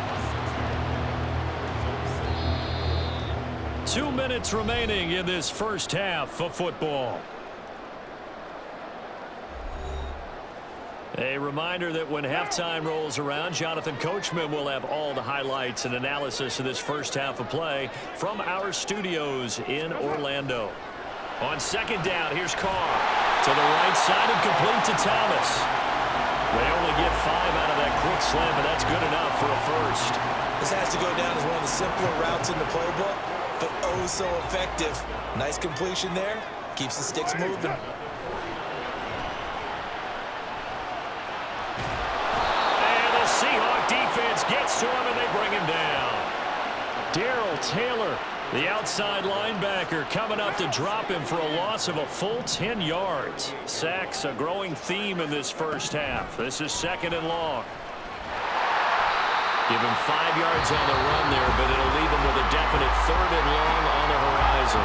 Speaker 3: 2 minutes remaining in this first half of football. A reminder that when halftime rolls around, Jonathan Coachman will have all the highlights and analysis of this first half of play from our studios in Orlando. On 2nd down, here's Carr to the right side and complete to Thomas. They only get 5 out of that quick slant, but that's good enough for a first.
Speaker 5: This has to go down as one of the simpler routes in the playbook, but oh so effective. Nice completion there. Keeps the sticks moving.
Speaker 3: Seahawk defense gets to him, and they bring him down. Darrell Taylor, the outside linebacker, coming up to drop him for a loss of a full 10 yards. Sacks, a growing theme in this first half. This is 2nd and long. Give him 5 yards on the run there, but it'll leave him with a definite 3rd and long on the horizon.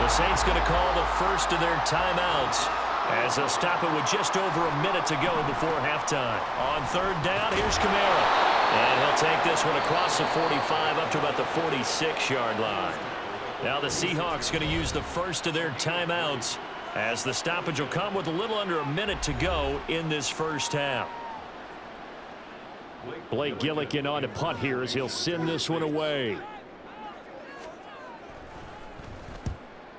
Speaker 3: The Saints going to call the first of their timeouts, as they'll stop it with just over a minute to go before halftime. On 3rd down, here's Kamara. And he'll take this one across the 45 up to about the 46-yard line. Now the Seahawks going to use the first of their timeouts, as the stoppage will come with a little under a minute to go in this first half. Blake Gillikin on to punt here as he'll send this one away.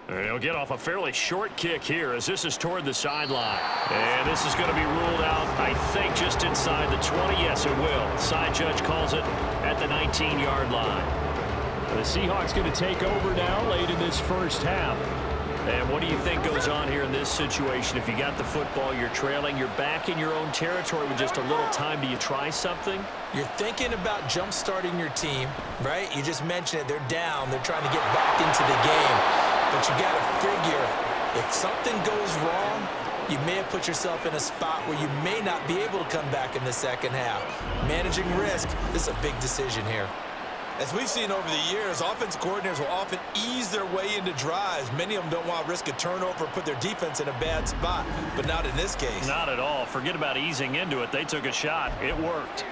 Speaker 3: And he'll get off a fairly short kick here as this is toward the sideline. And this is going to be ruled out, I think, just inside the 20. Yes, it will. Side judge calls it at the 19-yard line. The Seahawks going to take over now late in this first half. And what do you think goes on here in this situation? If you got the football, you're trailing, you're back in your own territory with just a little time. Do you try something?
Speaker 5: You're thinking about jump-starting your team, right? You just mentioned it. They're down. They're trying to get back into the game. But you got to figure, if something goes wrong, you may have put yourself in a spot where you may not be able to come back in the second half. Managing risk, this is a big decision here.
Speaker 6: As we've seen over the years, offensive coordinators will often ease their way into drives. Many of them don't want to risk a turnover, put their defense in a bad spot, but not in this case.
Speaker 3: Not at all. Forget about easing into it. They took a shot. It worked.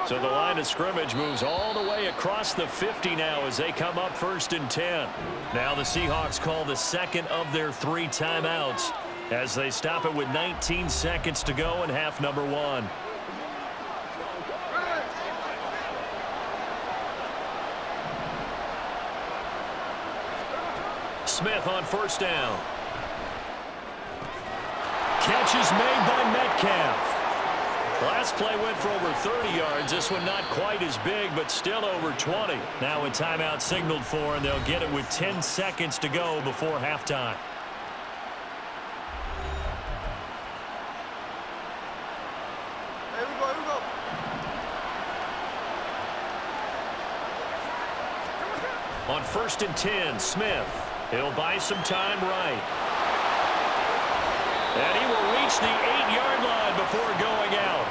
Speaker 3: So the line of scrimmage moves all the way across the 50 now as they come up 1st and 10. Now the Seahawks call the second of their 3 timeouts as they stop it with 19 seconds to go in half number 1. Smith on 1st down. Catch is made by Metcalf. Last play went for over 30 yards. This one not quite as big, but still over 20. Now a timeout signaled for, and they'll get it with 10 seconds to go before halftime.
Speaker 6: Here we go.
Speaker 3: On 1st and 10, Smith. He'll buy some time right. And he will reach the 8-yard line before going out.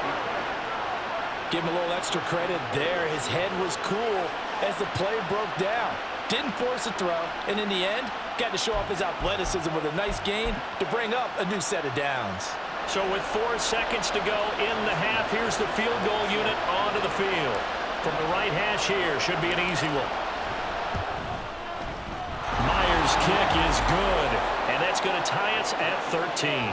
Speaker 4: Give him a little extra credit there. His head was cool as the play broke down. Didn't force a throw, and in the end, got to show off his athleticism with a nice gain to bring up a new set of downs.
Speaker 3: So with 4 seconds to go in the half, here's the field goal unit onto the field. From the right hash here, should be an easy one. Myers' kick is good, and that's going to tie us at 13.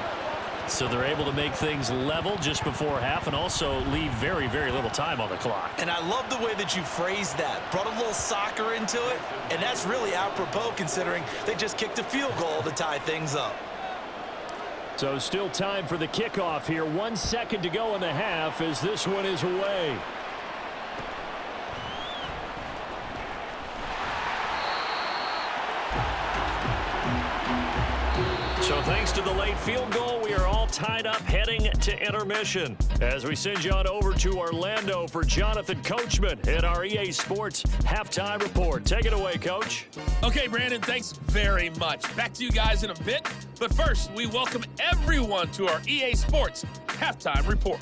Speaker 3: So they're able to make things level just before half and also leave very, very little time on the clock.
Speaker 5: And I love the way that you phrased that. Brought a little soccer into it, and that's really apropos considering they just kicked a field goal to tie things up.
Speaker 3: So still time for the kickoff here. 1 second to go in the half as this one is away. So thanks to the late field goal, we are all tied up heading to intermission. As we send you on over to Orlando for Jonathan Coachman at our EA Sports Halftime Report. Take it away, Coach.
Speaker 7: Okay, Brandon, thanks very much. Back to you guys in a bit. But first, we welcome everyone to our EA Sports Halftime Report.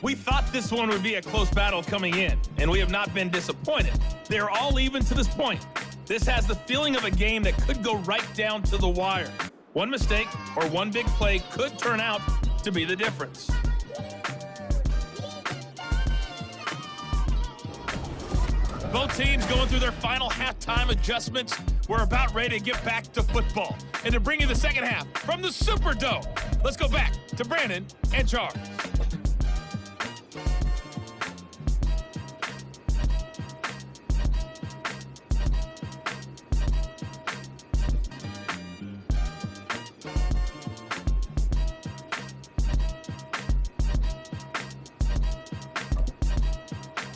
Speaker 7: We thought this one would be a close battle coming in, and we have not been disappointed. They are all even to this point. This has the feeling of a game that could go right down to the wire. One mistake or one big play could turn out to be the difference. Both teams going through their final halftime adjustments. We're about ready to get back to football. And to bring you the second half from the Superdome, let's go back to Brandon and Charles.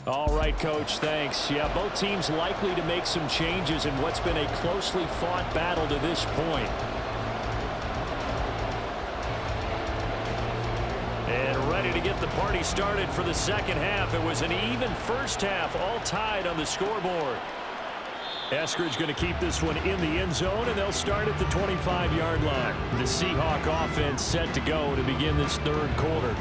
Speaker 3: All right, Coach, thanks. Yeah, both teams likely to make some changes in what's been a closely fought battle to this point. And ready to get the party started for the second half. It was an even first half, all tied on the scoreboard. Eskridge going to keep this one in the end zone, and they'll start at the 25-yard line. The Seahawk offense set to go to begin this third quarter.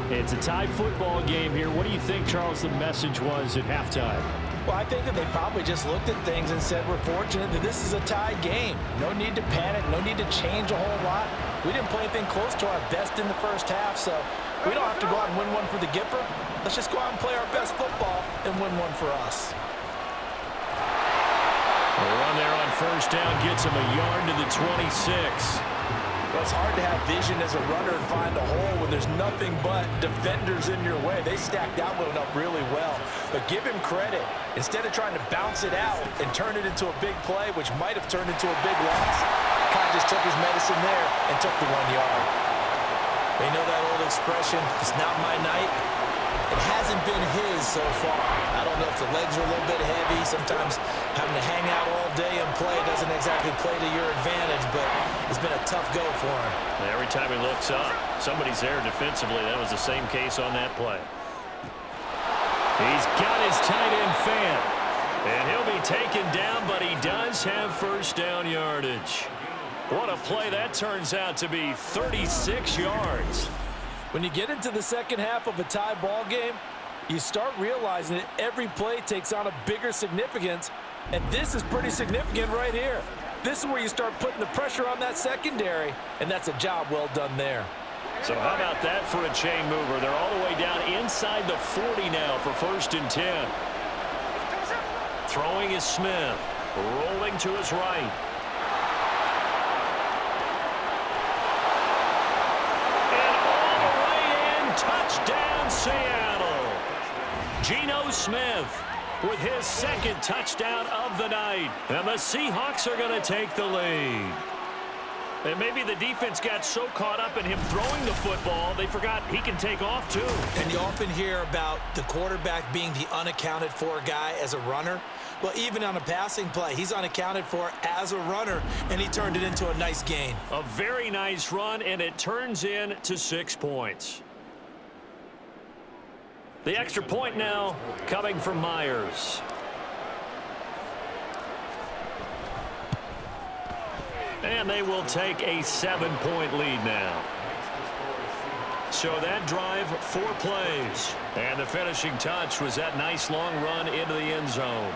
Speaker 3: It's a tie football game here. What do you think, Charles, the message was at halftime?
Speaker 4: Well, I think that they probably just looked at things and said, we're fortunate that this is a tie game. No need to panic, no need to change a whole lot. We didn't play anything close to our best in the first half, so we don't have to go out and win one for the Gipper. Let's just go out and play our best football and win one for us.
Speaker 3: A run there on first down gets him a yard to the 26.
Speaker 4: Well, it's hard to have vision as a runner and find a hole when there's nothing but defenders in your way. They stacked that one up really well. But give him credit. Instead of trying to bounce it out and turn it into a big play, which might have turned into a big loss, kind of just took his medicine there and took the 1 yard. They know that old expression, it's not my night. It hasn't been his so far. I don't know if the legs are a little bit heavy. Sometimes having to hang out all day and play doesn't exactly play to your advantage, but it's been a tough go for him.
Speaker 3: Every time he looks up, somebody's there defensively. That was the same case on that play. He's got his tight end fan, and he'll be taken down, but he does have first down yardage. What a play that turns out to be, 36 yards.
Speaker 4: When you get into the second half of a tie ball game, you start realizing that every play takes on a bigger significance, and this is pretty significant right here. This is where you start putting the pressure on that secondary, and that's a job well done there.
Speaker 3: So how about that for a chain mover? They're all the way down inside the 40 now for 1st and 10. Throwing is Smith, rolling to his right. Touchdown, Seattle. Geno Smith with his second touchdown of the night. And the Seahawks are going to take the lead. And maybe the defense got so caught up in him throwing the football, they forgot he can take off too.
Speaker 5: And you often hear about the quarterback being the unaccounted for guy as a runner. Well, even on a passing play, he's unaccounted for as a runner, and he turned it into a nice gain.
Speaker 3: A very nice run, and it turns into 6 points. The extra point now coming from Myers. And they will take a 7-point lead now. So that drive, 4 plays. And the finishing touch was that nice long run into the end zone.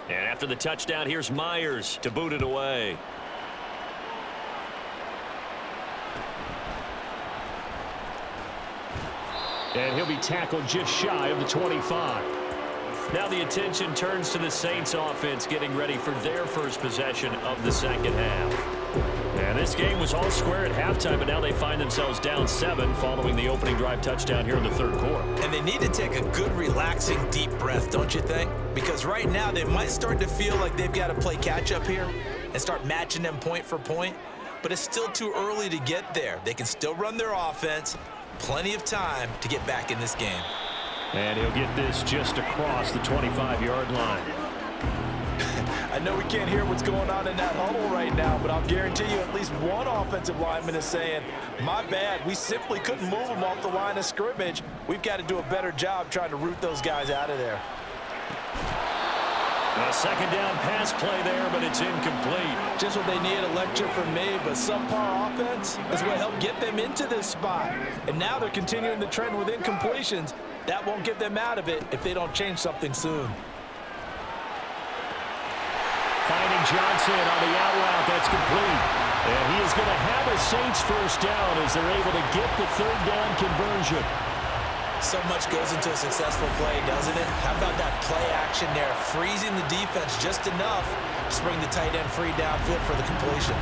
Speaker 3: And after the touchdown, here's Myers to boot it away. And he'll be tackled just shy of the 25. Now the attention turns to the Saints offense getting ready for their first possession of the second half. And this game was all square at halftime, but now they find themselves down 7 following the opening drive touchdown here in the third quarter.
Speaker 5: And they need to take a good, relaxing, deep breath, don't you think? Because right now they might start to feel like they've got to play catch-up here and start matching them point for point. But it's still too early to get there. They can still run their offense. Plenty of time to get back in this game.
Speaker 3: And he'll get this just across the 25-yard line.
Speaker 4: I know we can't hear what's going on in that huddle right now, but I'll guarantee you at least one offensive lineman is saying, my bad, we simply couldn't move them off the line of scrimmage. We've got to do a better job trying to root those guys out of there.
Speaker 3: A second down pass play there, but it's incomplete.
Speaker 4: Just what they need, a lecture from me, but subpar offense is what helped get them into this spot. And now they're continuing the trend with incompletions. That won't get them out of it if they don't change something soon.
Speaker 3: Finding Johnson on the out route, that's complete. And he is going to have a Saints first down as they're able to get the third down conversion.
Speaker 5: So much goes into a successful play, doesn't it? How about that play action there, freezing the defense just enough to bring the tight end free downfield for the completion.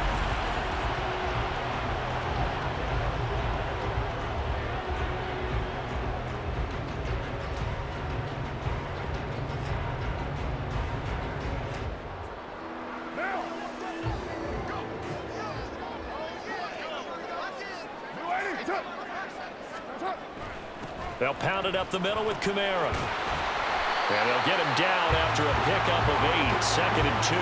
Speaker 3: They'll pound it up the middle with Kamara. And they'll get him down after a pickup of 8, 2nd and 2.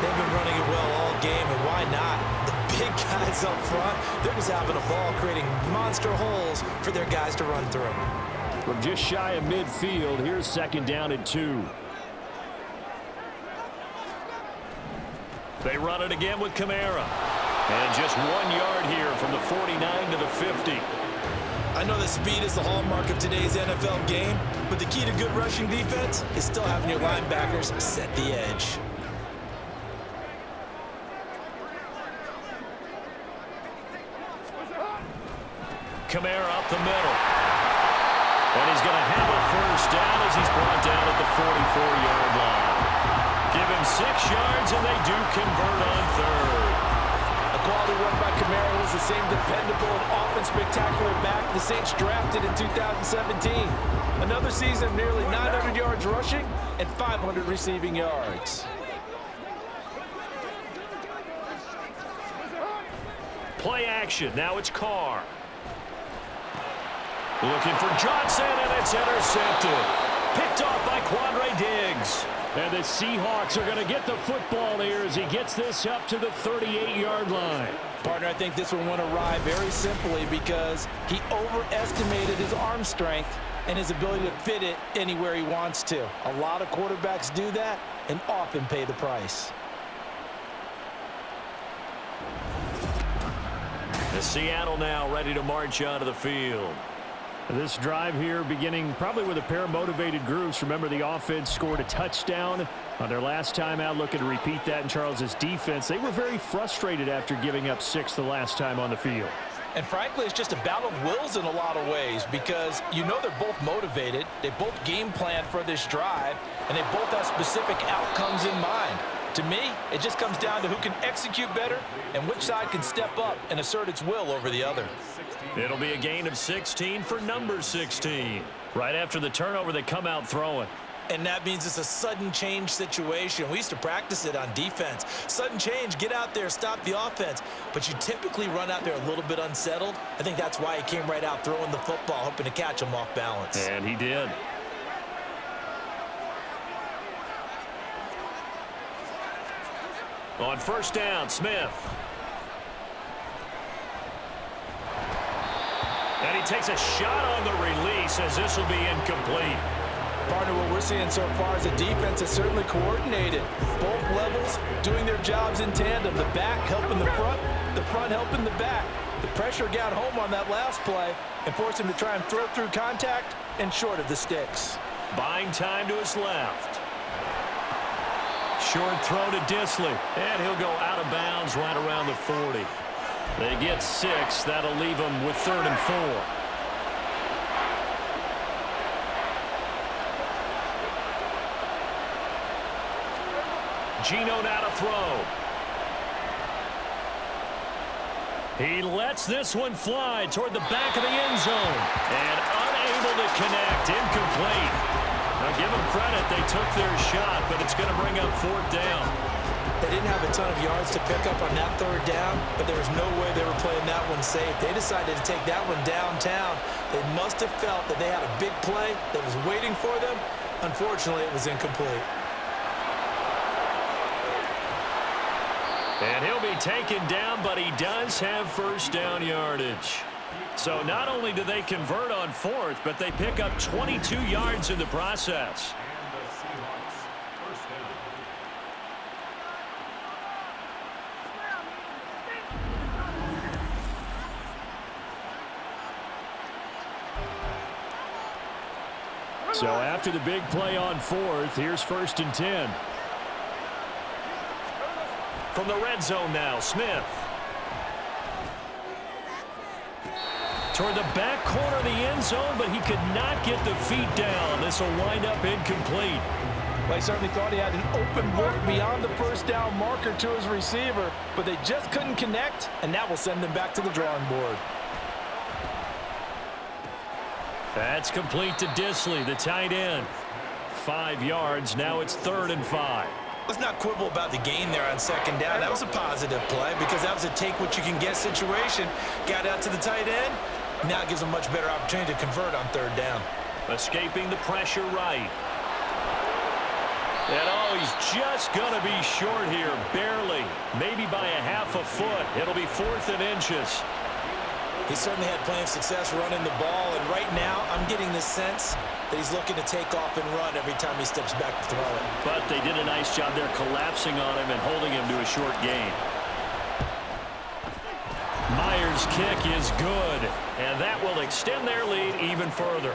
Speaker 5: They've been running it well all game, and why not? The big guys up front, they're just having a ball creating monster holes for their guys to run through.
Speaker 3: From just shy of midfield, here's 2nd down and 2. They run it again with Kamara. And just 1 yard here from the 49 to the 50.
Speaker 5: I know that speed is the hallmark of today's NFL game, but the key to good rushing defense is still having your linebackers set the edge.
Speaker 3: Kamara up the middle. And he's going to have a first down as he's brought down at the 44-yard line. Give him 6 yards, and they do convert on third.
Speaker 4: A quality run by Kamara was the same dependable and often spectacular back the Saints drafted in 2017. Another season of nearly 900 yards rushing and 500 receiving yards.
Speaker 3: Play action. Now it's Carr. Looking for Johnson, and it's intercepted. Picked off by Quandre Diggs. And the Seahawks are going to get the football here as he gets this up to the 38-yard line.
Speaker 4: Partner, I think this one went awry very simply because he overestimated his arm strength and his ability to fit it anywhere he wants to. A lot of quarterbacks do that and often pay the price.
Speaker 3: The Seattle now ready to march onto the field. This drive here beginning probably with a pair of motivated groups. Remember, the offense scored a touchdown on their last time out. Looking to repeat that in Charles's defense. They were very frustrated after giving up 6 the last time on the field.
Speaker 4: And frankly, it's just a battle of wills in a lot of ways because you know they're both motivated. They both game plan for this drive, and they both have specific outcomes in mind. To me, it just comes down to who can execute better and which side can step up and assert its will over the other.
Speaker 3: It'll be a gain of 16 for number 16. Right after the turnover, they come out throwing.
Speaker 5: And that means it's a sudden change situation. We used to practice it on defense. Sudden change, get out there, stop the offense. But you typically run out there a little bit unsettled. I think that's why he came right out throwing the football, hoping to catch him off balance.
Speaker 3: And he did. On first down, Smith. And he takes a shot on the release as this will be incomplete.
Speaker 4: Partner, what we're seeing so far is a defense that's certainly coordinated. Both levels doing their jobs in tandem. The back helping the front helping the back. The pressure got home on that last play and forced him to try and throw through contact and short of the sticks.
Speaker 3: Buying time to his left. Short throw to Disley, and he'll go out of bounds right around the 40. They get 6. That'll leave them with 3rd and 4. Geno now to throw. He lets this one fly toward the back of the end zone. And unable to connect. Incomplete. Now give them credit. They took their shot, but it's going to bring up 4th down.
Speaker 5: They didn't have a ton of yards to pick up on that 3rd down, but there was no way they were playing that one safe. They decided to take that one downtown. They must have felt that they had a big play that was waiting for them. Unfortunately, it was incomplete.
Speaker 3: And he'll be taken down, but he does have 1st down yardage. So not only do they convert on 4th, but they pick up 22 yards in the process. So after the big play on 4th, here's 1st and 10. From the red zone now, Smith. Toward the back corner of the end zone, but he could not get the feet down. This will wind up incomplete.
Speaker 4: Well, he certainly thought he had an open look beyond the 1st down marker to his receiver, but they just couldn't connect, and that will send them back to the drawing board.
Speaker 3: That's complete to Disley, the tight end. 5 yards. Now it's 3rd and 5.
Speaker 5: Let's not quibble about the gain there on 2nd down. That was a positive play because that was a take-what-you-can-get situation. Got out to the tight end. Now it gives them a much better opportunity to convert on 3rd down.
Speaker 3: Escaping the pressure right. And oh, he's just going to be short here, barely. Maybe by a half a foot. It'll be 4th and inches.
Speaker 5: He certainly had plenty of success running the ball, and right now I'm getting the sense that he's looking to take off and run every time he steps back to throw it.
Speaker 3: But they did a nice job there collapsing on him and holding him to a short gain. Myers' kick is good, and that will extend their lead even further.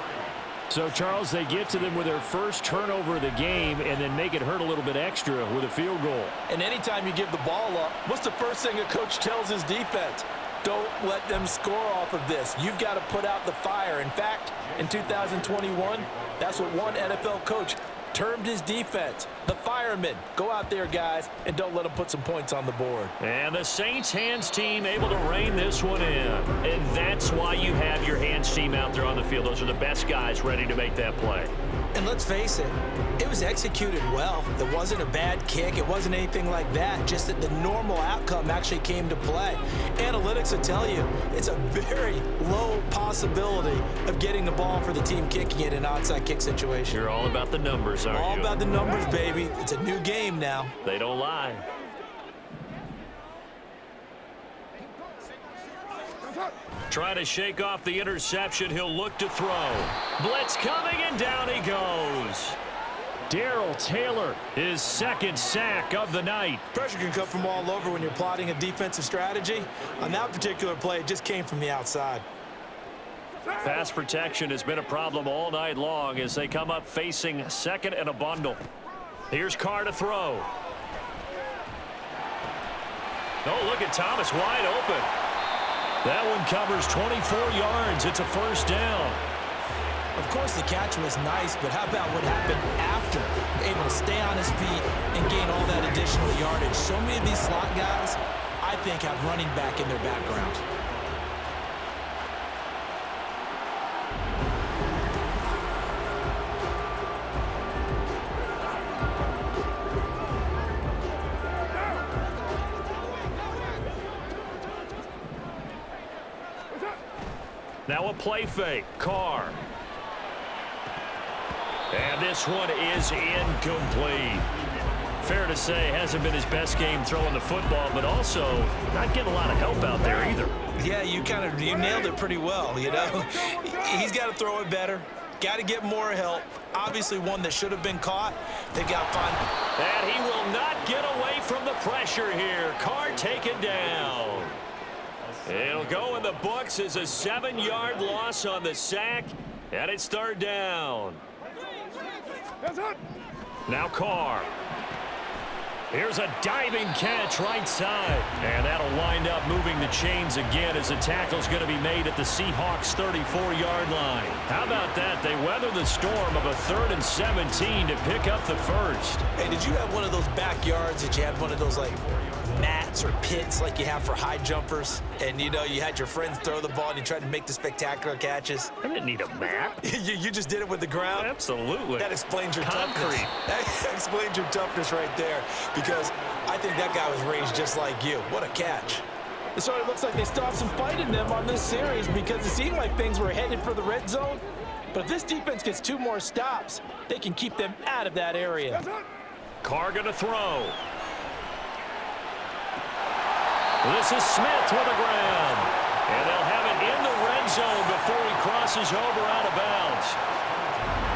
Speaker 3: So, Charles, they get to them with their first turnover of the game and then make it hurt a little bit extra with a field goal.
Speaker 4: And anytime you give the ball up, what's the first thing a coach tells his defense? Don't let them score off of this. You've got to put out the fire. In fact, in 2021, that's what one NFL coach termed his defense, the firemen. Go out there, guys, and don't let them put some points on the board.
Speaker 3: And the Saints hands team able to rein this one in. And that's why you have your hands team out there on the field. Those are the best guys ready to make that play.
Speaker 5: And let's face it, it was executed well. It wasn't a bad kick. It wasn't anything like that. Just that the normal outcome actually came to play. Analytics will tell you it's a very low possibility of getting the ball for the team kicking it in an onside kick situation.
Speaker 3: You're all about the numbers, aren't you?
Speaker 5: All about the numbers, baby. It's a new game now.
Speaker 3: They don't lie. Trying to shake off the interception. He'll look to throw. Blitz coming, and down he goes. Darrell Taylor, his 2nd sack of the night.
Speaker 5: Pressure can come from all over when you're plotting a defensive strategy. On that particular play, it just came from the outside.
Speaker 3: Pass protection has been a problem all night long as they come up facing 2nd and a bundle. Here's Carr to throw. Oh, look at Thomas wide open. That one covers 24 yards. It's a 1st down.
Speaker 5: Of course, the catch was nice, but how about what happened after? Able to stay on his feet and gain all that additional yardage. So many of these slot guys, I think, have running back in their background.
Speaker 3: Now a play fake. Carr. And this one is incomplete. Fair to say, hasn't been his best game throwing the football, but also not getting a lot of help out there either.
Speaker 5: Yeah, you nailed it pretty well, you know. He's got to throw it better. Got to get more help. Obviously one that should have been caught. They got to find.
Speaker 3: And he will not get away from the pressure here. Carr taken down. It'll go in the books as a 7-yard loss on the sack, and it's third down. Now Carr. Here's a diving catch right side. And that'll wind up moving the chains again as the tackle's going to be made at the Seahawks' 34-yard line. How about that? They weather the storm of a 3rd and 17 to pick up the first.
Speaker 5: Hey, did you have one of those backyards that you had one of those, like, mats or pits like you have for high jumpers? And, you know, you had your friends throw the ball and you tried to make the spectacular catches?
Speaker 3: I didn't need a map.
Speaker 5: you just did it with the ground?
Speaker 3: Absolutely.
Speaker 5: That explains your
Speaker 3: Concrete.
Speaker 5: toughness. That explains your toughness right there, because I think that guy was raised just like you. What a catch.
Speaker 4: So it looks like they still have some fight in them on this series, because it seemed like things were headed for the red zone. But if this defense gets 2 more stops, they can keep them out of that area.
Speaker 3: Carr going to throw. This is Smith with the ground. And they'll have it in the red zone before he crosses over out of bounds.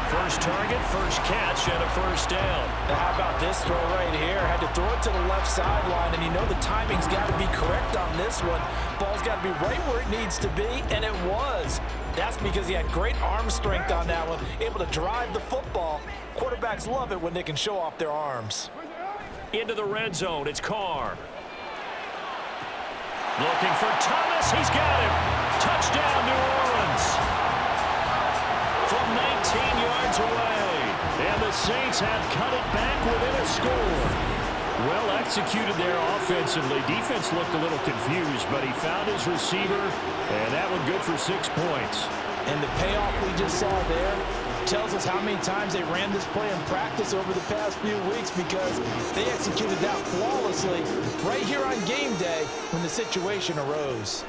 Speaker 3: First target, first catch, and a first down.
Speaker 4: Now how about this throw right here? Had to throw it to the left sideline, and you know the timing's got to be correct on this one. Ball's got to be right where it needs to be, and it was. That's because he had great arm strength on that one, able to drive the football. Quarterbacks love it when they can show off their arms.
Speaker 3: Into the red zone, it's Carr. Looking for Thomas, he's got him. Touchdown, New Orleans. From 19 yards away. And the Saints have cut it back within a score. Well executed there offensively. Defense looked a little confused, but he found his receiver, and that one good for 6 points.
Speaker 4: And the payoff we just saw there tells us how many times they ran this play in practice over the past few weeks, because they executed that flawlessly right here on game day when the situation arose.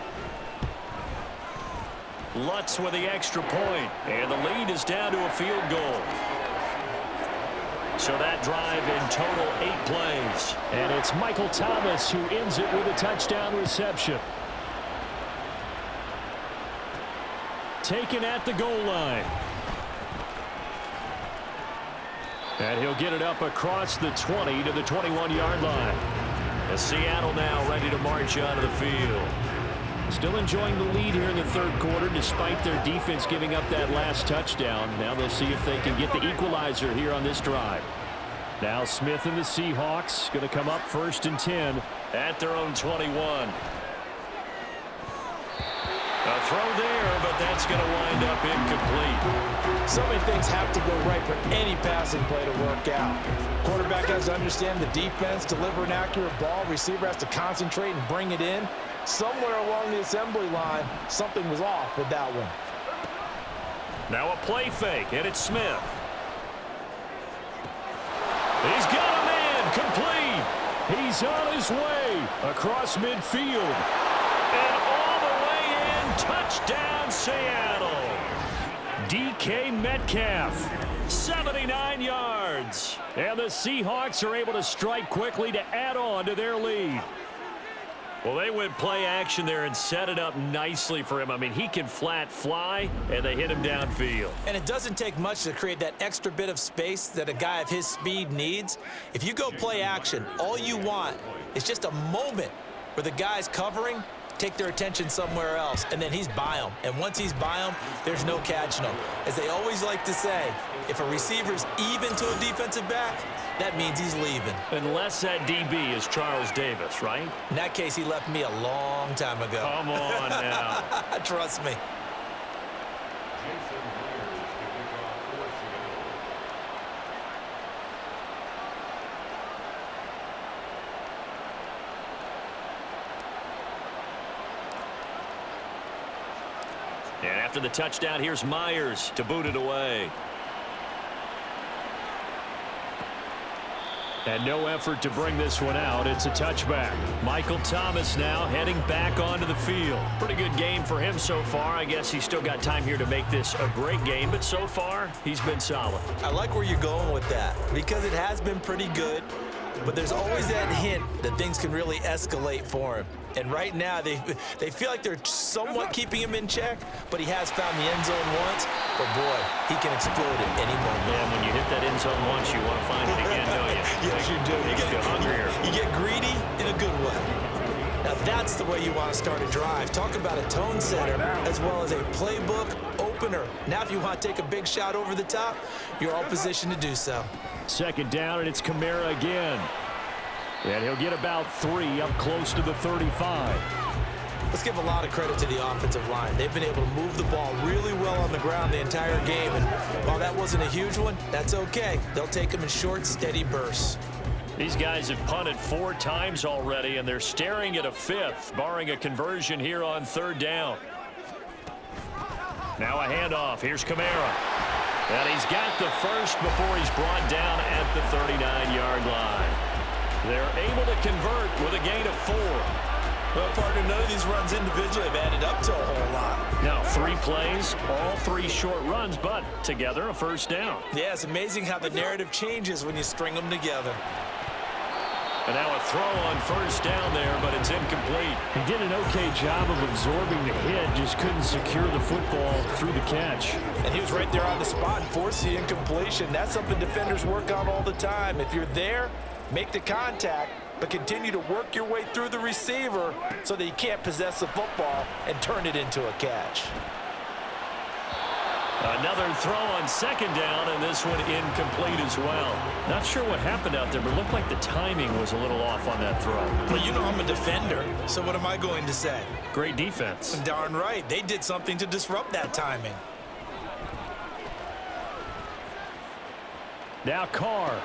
Speaker 3: Lutz with the extra point, and the lead is down to a field goal. So that drive in total 8 plays.
Speaker 8: And it's Michael Thomas who ends it with a touchdown reception. Taken at the goal line. And he'll get it up across the 20 to the 21-yard line.
Speaker 3: And Seattle now ready to march out of the field.
Speaker 8: Still enjoying the lead here in the third quarter despite their defense giving up that last touchdown. Now they'll see if they can get the equalizer here on this drive. Now Smith and the Seahawks going to come up 1st and 10
Speaker 3: at their own 21. A throw there, but that's going to wind up incomplete.
Speaker 4: So many things have to go right for any passing play to work out. Quarterback has to understand the defense, deliver an accurate ball. Receiver has to concentrate and bring it in. Somewhere along the assembly line, something was off with that one.
Speaker 3: Now a play fake, and it's Smith. He's got a man, complete.
Speaker 8: He's on his way across midfield.
Speaker 3: And all the way in, touchdown Seattle.
Speaker 8: DK Metcalf.
Speaker 3: 79 yards.
Speaker 8: And the Seahawks are able to strike quickly to add on to their lead.
Speaker 3: Well, they went play action there and set it up nicely for him. I mean, he can flat fly, and they hit him downfield.
Speaker 5: And it doesn't take much to create that extra bit of space that a guy of his speed needs. If you go play action, all you want is just a moment where the guy's covering, take their attention somewhere else, and then he's by him. And once he's by him, there's no catching him. As they always like to say, if a receiver's even to a defensive back, that means he's leaving.
Speaker 3: Unless that DB is Charles Davis, right?
Speaker 5: In that case, he left me a long time ago.
Speaker 3: Come on now.
Speaker 5: Trust me.
Speaker 3: And after the touchdown, here's Myers to boot it away.
Speaker 8: And no effort to bring this one out. It's a touchback.
Speaker 3: Michael Thomas now heading back onto the field. Pretty good game for him so far. I guess he's still got time here to make this a great game, but so far, he's been solid.
Speaker 5: I like where you're going with that, because it has been pretty good, but there's always that hint that things can really escalate for him. And right now, they feel like they're somewhat keeping him in check, but he has found the end zone once. But, boy, he can explode at any moment.
Speaker 3: Yeah, when you hit that end zone once, you want to find it again, don't you?
Speaker 5: Yes, you do.
Speaker 3: You get hungrier.
Speaker 5: You get greedy in a good way. Now that's the way you want to start a drive. Talk about a tone setter as well as a playbook opener. Now if you want to take a big shot over the top, you're all positioned to do so.
Speaker 8: Second down, and it's Kamara again. And he'll get about 3 up close to the 35.
Speaker 5: Let's give a lot of credit to the offensive line. They've been able to move the ball really well on the ground the entire game. And while that wasn't a huge one, that's okay. They'll take them in short, steady bursts.
Speaker 3: These guys have punted 4 times already, and they're staring at a 5th, barring a conversion here on 3rd down. Now a handoff. Here's Kamara. And he's got the first before he's brought down at the 39-yard line. They're able to convert with a gain of 4.
Speaker 6: Well, partner, none of these runs individually have added up to a whole lot.
Speaker 3: Now 3 plays, all 3 short runs, but together a first down.
Speaker 6: Yeah, it's amazing how the narrative changes when you string them together.
Speaker 3: And now a throw on first down there, but it's incomplete.
Speaker 8: He did an okay job of absorbing the hit, just couldn't secure the football through the catch.
Speaker 4: And he was right there on the spot and forced the incompletion. That's something defenders work on all the time. If you're there, make the contact, but continue to work your way through the receiver so that you can't possess the football and turn it into a catch.
Speaker 3: Another throw on second down, and this one incomplete as well. Not sure what happened out there, but it looked like the timing was a little off on that throw.
Speaker 6: Well, you know I'm a defender, so what am I going to say?
Speaker 3: Great defense.
Speaker 6: Darn right. They did something to disrupt that timing.
Speaker 8: Now Carr.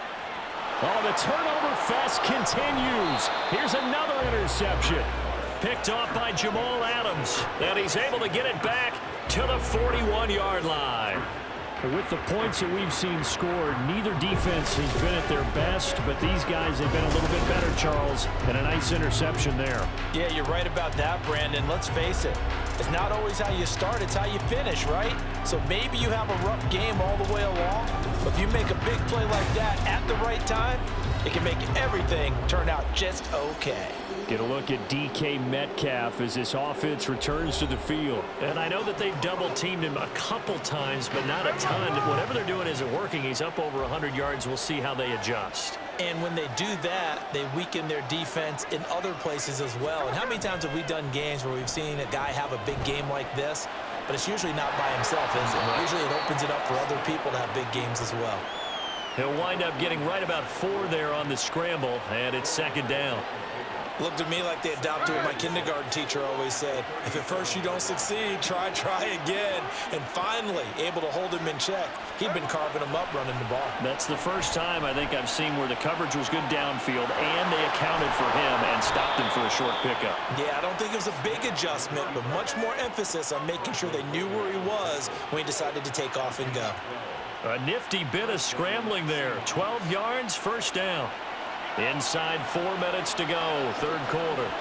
Speaker 8: Oh, the turnover fest continues. Here's another interception.
Speaker 3: Picked off by Jamal Adams, and he's able to get it back to the 41-yard line.
Speaker 8: With the points that we've seen scored, neither defense has been at their best, but these guys have been a little bit better, Charles, and a nice interception there.
Speaker 4: Yeah, you're right about that, Brandon. Let's face it. It's not always how you start, it's how you finish, right? So maybe you have a rough game all the way along, but if you make a big play like that at the right time, it can make everything turn out just okay.
Speaker 8: Get a look at DK Metcalf as this offense returns to the field.
Speaker 3: And I know that they've double-teamed him a couple times, but not a ton. Whatever they're doing isn't working. He's up over 100 yards. We'll see how they adjust.
Speaker 5: And when they do that, they weaken their defense in other places as well. And how many times have we done games where we've seen a guy have a big game like this, but it's usually not by himself, is it? Usually it opens it up for other people to have big games as well.
Speaker 3: He'll wind up getting right about 4 there on the scramble, and it's second down.
Speaker 6: Looked to me like they adopted what my kindergarten teacher always said. If at first you don't succeed, try again. And finally, able to hold him in check. He'd been carving him up running the ball.
Speaker 3: That's the first time I think I've seen where the coverage was good downfield, and they accounted for him and stopped him for a short pickup.
Speaker 6: Yeah, I don't think it was a big adjustment, but much more emphasis on making sure they knew where he was when he decided to take off and go.
Speaker 3: A nifty bit of scrambling there. 12 yards, first down. Inside 4 minutes to go, third quarter.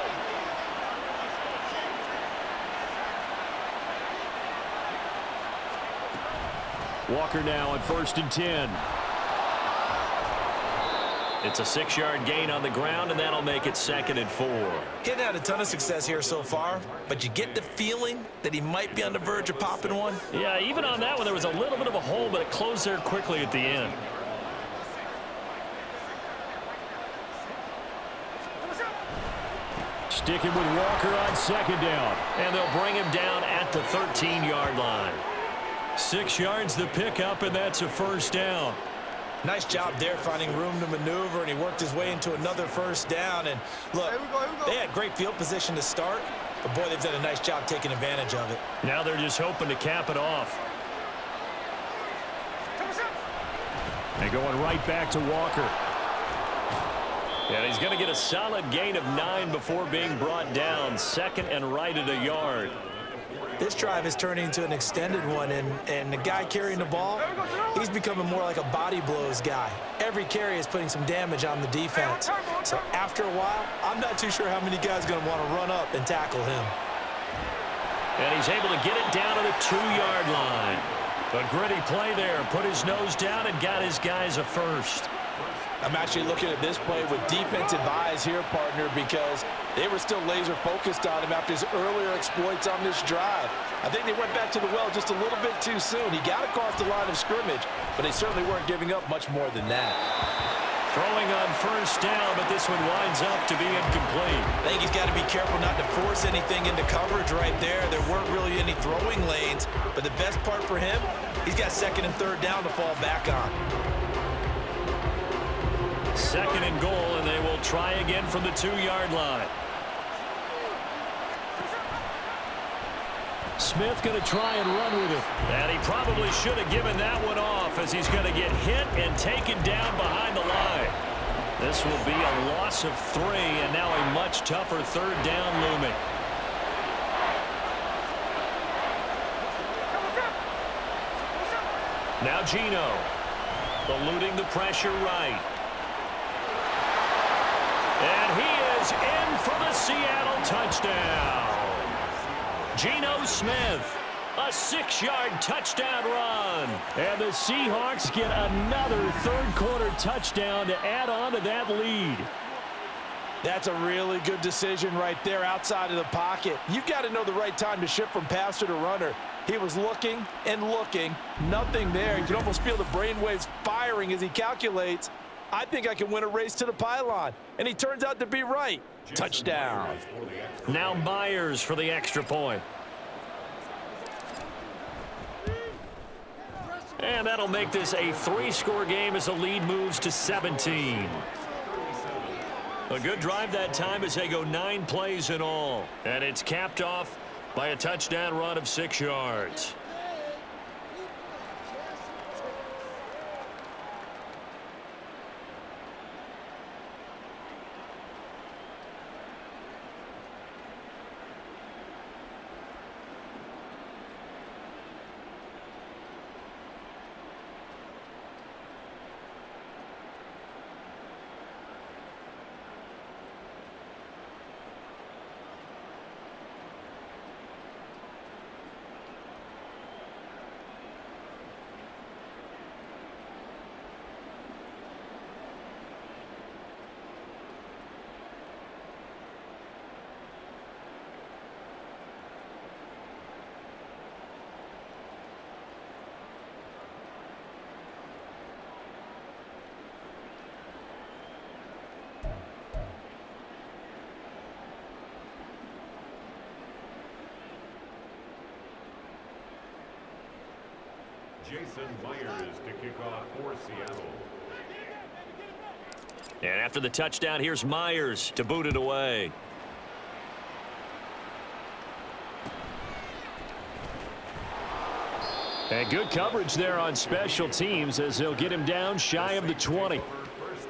Speaker 8: Walker now on 1st and 10.
Speaker 3: It's a 6-yard gain on the ground, and that'll make it 2nd and 4.
Speaker 6: He hadn't had a ton of success here so far, but you get the feeling that he might be on the verge of popping one.
Speaker 3: Yeah, even on that one, there was a little bit of a hole, but it closed there quickly at the end.
Speaker 8: Sticking with Walker on 2nd down.
Speaker 3: And they'll bring him down at the 13-yard line. 6 yards the pickup, and that's a first down.
Speaker 6: Nice job there finding room to maneuver, and he worked his way into another first down. And look, they had great field position to start, but boy, they've done a nice job taking advantage of it.
Speaker 3: Now they're just hoping to cap it off.
Speaker 8: And going right back to Walker.
Speaker 3: And he's going to get a solid gain of 9 before being brought down. 2nd and right at a yard.
Speaker 5: This drive is turning into an extended one, and the guy carrying the ball, he's becoming more like a body blows guy. Every carry is putting some damage on the defense. So after a while, I'm not too sure how many guys are going to want to run up and tackle him.
Speaker 3: And he's able to get it down to the 2-yard line. A gritty play there. Put his nose down and got his guys a first.
Speaker 4: I'm actually looking at this play with defensive eyes here, partner, because they were still laser focused on him after his earlier exploits on this drive. I think they went back to the well just a little bit too soon. He got across the line of scrimmage, but they certainly weren't giving up much more than that.
Speaker 3: Throwing on first down, but this one winds up to be incomplete.
Speaker 6: I think he's got to be careful not to force anything into coverage right there. There weren't really any throwing lanes, but the best part for him, he's got second and third down to fall back on.
Speaker 3: Second and goal, and they will try again from the 2-yard line. Smith going to try and run with it. And he probably should have given that one off, as he's going to get hit and taken down behind the line. This will be a loss of 3, and now a much tougher third down looming. Now Geno, eluding the pressure right. And he is in for the Seattle touchdown. Geno Smith, a 6-yard touchdown run. And the Seahawks get another third-quarter touchdown to add on to that lead.
Speaker 4: That's a really good decision right there outside of the pocket. You've got to know the right time to shift from passer to runner. He was looking and looking, nothing there. You can almost feel the brainwaves firing as he calculates, I think I can win a race to the pylon. And he turns out to be right. Touchdown.
Speaker 3: Now Myers for the extra point. And that'll make this a 3-score game as the lead moves to 17. A good drive that time as they go 9 plays in all. And it's capped off by a touchdown run of 6 yards.
Speaker 9: Jason Myers to kick off for Seattle.
Speaker 3: And after the touchdown, here's Myers to boot it away. And good coverage there on special teams as they'll get him down shy of the 20.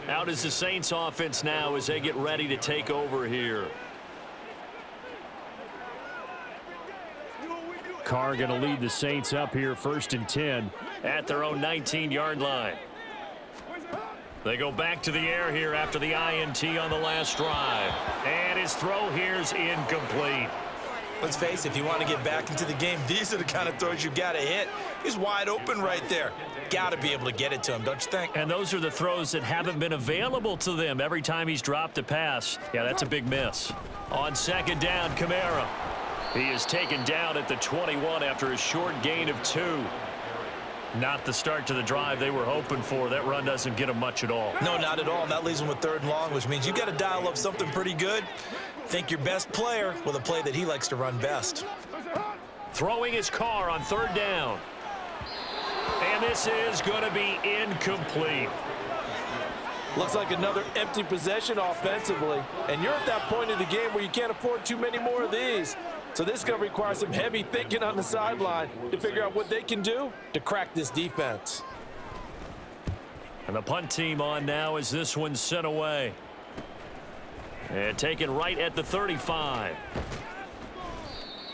Speaker 3: Out is the Saints offense now as they get ready to take over here. Carr going to lead the Saints up here 1st and 10 at their own 19-yard line. They go back to the air here after the INT on the last drive. And his throw here's incomplete.
Speaker 6: Let's face it, if you want to get back into the game, these are the kind of throws you got to hit. He's wide open right there. Got to be able to get it to him, don't you think?
Speaker 3: And those are the throws that haven't been available to them every time he's dropped a pass. Yeah, that's a big miss. On 2nd down, Kamara. He is taken down at the 21 after a short gain of 2. Not the start to the drive they were hoping for. That run doesn't get them much at all.
Speaker 6: No, not at all. And that leaves them with 3rd and long, which means you got to dial up something pretty good. Think your best player with a play that he likes to run best.
Speaker 3: Throwing his Carr on 3rd down. And this is going to be incomplete.
Speaker 4: Looks like another empty possession offensively. And you're at that point in the game where you can't afford too many more of these. So this is going to require some heavy thinking on the sideline to figure out what they can do to crack this defense.
Speaker 3: And the punt team on now as this one's sent away. And taken right at the 35.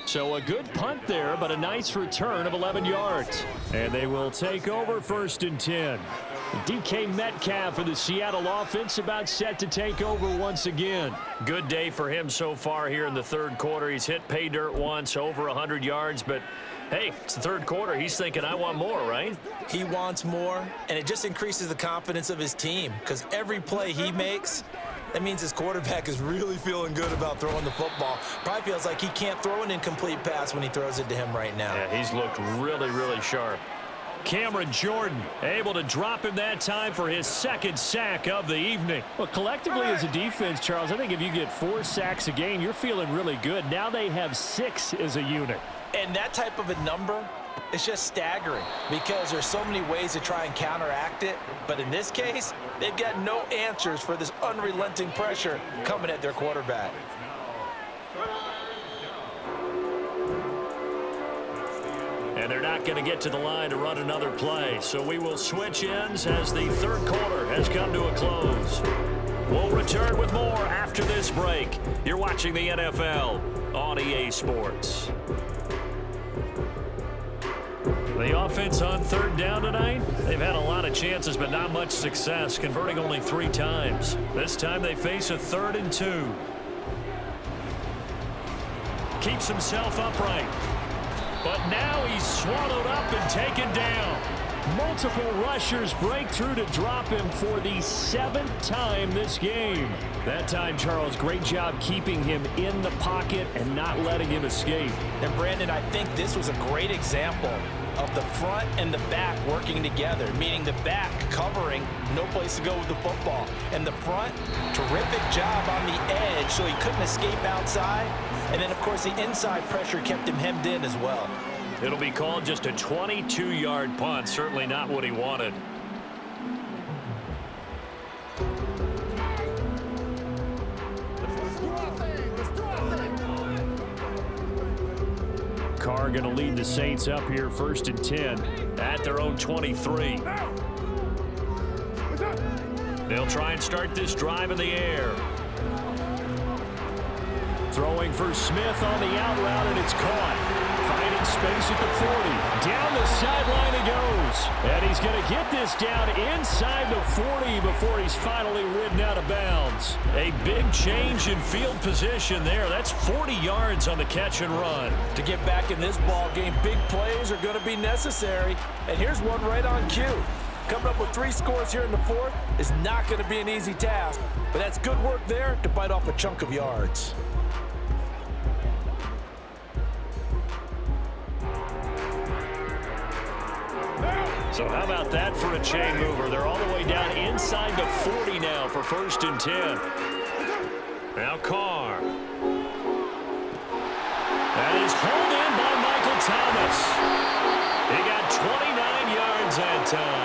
Speaker 3: So a good punt there, but a nice return of 11 yards. And they will take over 1st and 10. DK Metcalf for the Seattle offense about set to take over once again. Good day for him so far here in the 3rd quarter. He's hit pay dirt once, over 100 yards, but hey, it's the 3rd quarter. He's thinking, I want more, right?
Speaker 6: He wants more, and it just increases the confidence of his team because every play he makes, that means his quarterback is really feeling good about throwing the football. Probably feels like he can't throw an incomplete pass when he throws it to him right now.
Speaker 3: Yeah, he's looked really, really sharp. Cameron Jordan able to drop him that time for his second sack of the evening.
Speaker 8: Well, collectively as a defense, Charles, I think if you get 4 sacks a game, you're feeling really good. Now they have 6 as a unit.
Speaker 5: And that type of a number is just staggering because there's so many ways to try and counteract it. But in this case, they've got no answers for this unrelenting pressure coming at their quarterback.
Speaker 3: And they're not going to get to the line to run another play. So we will switch ends as the third quarter has come to a close. We'll return with more after this break. You're watching the NFL on EA Sports. The offense on third down tonight, they've had a lot of chances but not much success, converting only 3 times. This time they face a 3rd and 2. Keeps himself upright. But now he's swallowed up and taken down.
Speaker 8: Multiple rushers break through to drop him for the 7th time this game. That time, Charles, great job keeping him in the pocket and not letting him escape.
Speaker 5: And Brandon, I think this was a great example of the front and the back working together, meaning the back covering, no place to go with the football. And the front, terrific job on the edge so he couldn't escape outside. And then, of course, the inside pressure kept him hemmed in as well.
Speaker 3: It'll be called just a 22-yard punt, certainly not what he wanted.
Speaker 8: Carr going to lead the Saints up here 1st and 10
Speaker 3: at their own 23. They'll try and start this drive in the air.
Speaker 8: Throwing for Smith on the out route, and it's caught. Finding space at the 40. Down the sideline he goes. And he's going to get this down inside the 40 before he's finally ridden out of bounds.
Speaker 3: A big change in field position there. That's 40 yards on the catch and run.
Speaker 5: To get back in this ball game, big plays are going to be necessary. And here's one right on cue. Coming up with 3 scores here in the 4th is not going to be an easy task. But that's good work there to bite off a chunk of yards.
Speaker 3: So how about that for a chain mover? They're all the way down inside the 40 now for 1st and 10. Now Carr. That is hauled in by Michael Thomas. He got 29 yards that time.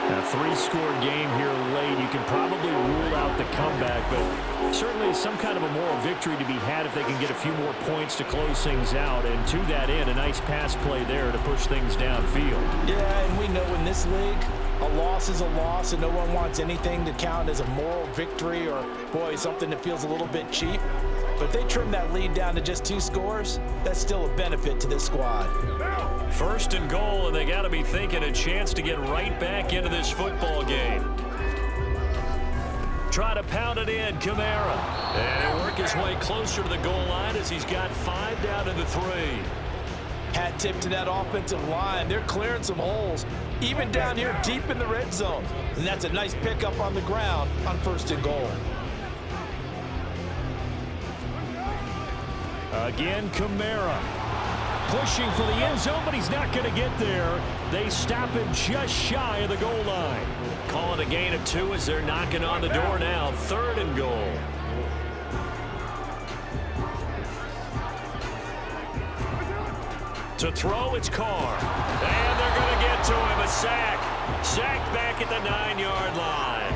Speaker 8: A 3-score game here late. You can probably rule out the comeback, but certainly some kind of a moral victory to be had if they can get a few more points to close things out. And to that end, a nice pass play there to push things downfield.
Speaker 5: Yeah, and we know in this league, a loss is a loss, and no one wants anything to count as a moral victory or, boy, something that feels a little bit cheap. But if they trim that lead down to just 2 scores, that's still a benefit to this squad.
Speaker 3: 1st and goal, and they got to be thinking a chance to get right back into this football game. Try to pound it in, Kamara. And he'll work his way closer to the goal line as he's got 5 down to the 3.
Speaker 5: Hat tip to that offensive line. They're clearing some holes, even down here deep in the red zone. And that's a nice pickup on the ground on 1st and goal.
Speaker 8: Again, Kamara. Pushing for the end zone, but he's not going to get there. They stop him just shy of the goal line.
Speaker 3: Call it a gain of 2 as they're knocking on the door now. 3rd and goal. To throw, it's Carr. And they're going to get to him. A sack. Sacked back at the 9-yard line.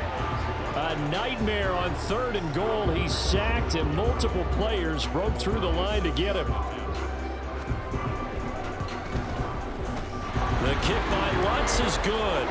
Speaker 8: A nightmare on 3rd and goal. He's sacked, and multiple players broke through the line to get him.
Speaker 3: The kick by Lutz is good.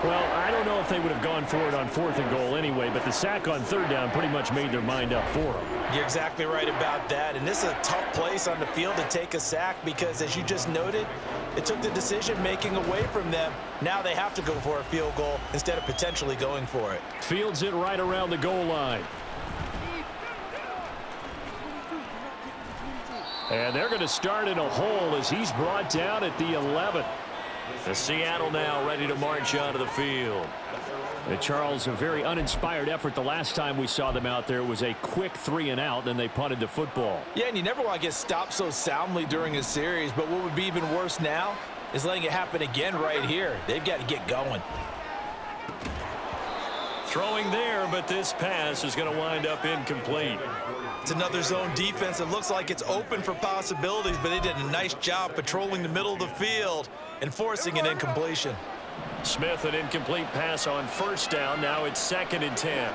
Speaker 8: Well, I don't know if they would have gone for it on 4th and goal anyway, but the sack on 3rd down pretty much made their mind up for them.
Speaker 5: You're exactly right about that. And this is a tough place on the field to take a sack because, as you just noted, it took the decision-making away from them. Now they have to go for a field goal instead of potentially going for it.
Speaker 8: Fields it right around the goal line. And they're going to start in a hole as he's brought down at the 11.
Speaker 3: The Seattle now ready to march onto the field.
Speaker 8: Charles, a very uninspired effort the last time we saw them out there. It was a quick 3 and out, then they punted the football.
Speaker 5: Yeah, and you never want to get stopped so soundly during a series, but what would be even worse now
Speaker 4: is letting it happen again right here. They've got to get going.
Speaker 3: Throwing there, but this pass is going to wind up incomplete.
Speaker 6: It's another zone defense. It looks like it's open for possibilities, but they did a nice job patrolling the middle of the field and forcing an incompletion.
Speaker 3: Smith, an incomplete pass on first down. Now it's 2nd and 10.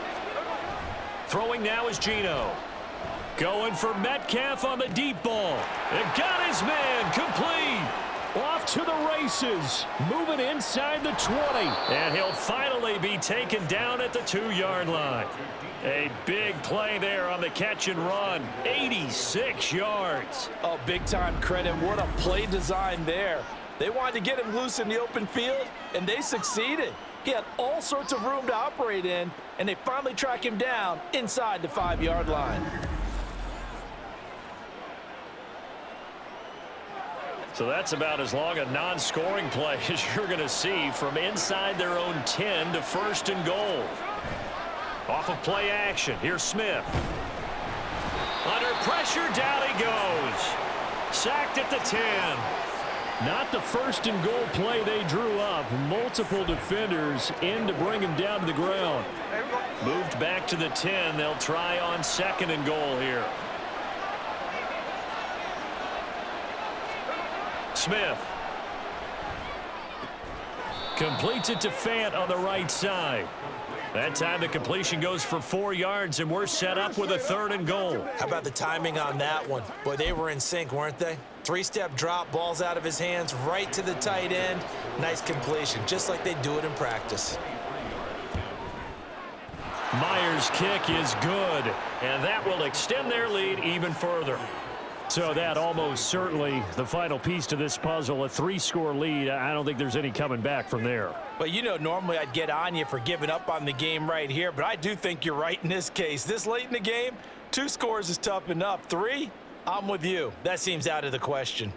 Speaker 3: Throwing now is Geno. Going for Metcalf on the deep ball. And got his man complete. Off to the races. Moving inside the 20. And he'll finally be taken down at the 2-yard line. A big play there on the catch and run. 86 yards.
Speaker 4: Oh, big-time credit. What a play design there. They wanted to get him loose in the open field, and they succeeded. He had all sorts of room to operate in, and they finally track him down inside the 5-yard line.
Speaker 3: So that's about as long a non-scoring play as you're going to see from inside their own 10 to 1st and goal. Off of play action, here's Smith. Under pressure, down he goes. Sacked at the 10.
Speaker 8: Not the 1st and goal play they drew up. Multiple defenders in to bring him down to the ground.
Speaker 3: Moved back to the 10. They'll try on 2nd and goal here. Smith. Completes it to Fant on the right side. That time the completion goes for 4 yards, and we're set up with a 3rd and goal.
Speaker 6: How about the timing on that one? Boy, they were in sync, weren't they? 3-step drop, balls out of his hands, right to the tight end. Nice completion, just like they do it in practice.
Speaker 3: Myers' kick is good, and that will extend their lead even further. So that almost certainly the final piece to this puzzle, a 3-score lead. I don't think there's any coming back from there.
Speaker 4: But, you know, normally I'd get on you for giving up on the game right here, but I do think you're right in this case. This late in the game, 2 scores is tough enough. 3, I'm with you. That seems out of the question.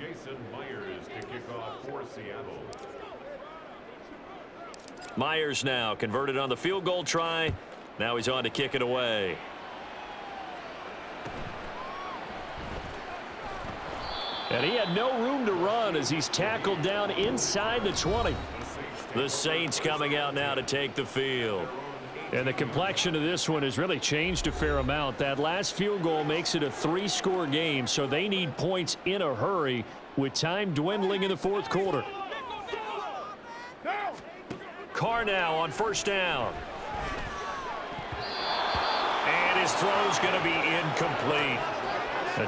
Speaker 9: Jason Myers to kick off for Seattle.
Speaker 3: Myers now converted on the field goal try. Now he's on to kick it away.
Speaker 8: And he had no room to run as he's tackled down inside the 20.
Speaker 3: The Saints coming out now to take the field.
Speaker 8: And the complexion of this one has really changed a fair amount. That last field goal makes it a 3-score game, so they need points in a hurry with time dwindling in the 4th quarter.
Speaker 3: Carr now on 1st down. And his throw's going to be incomplete.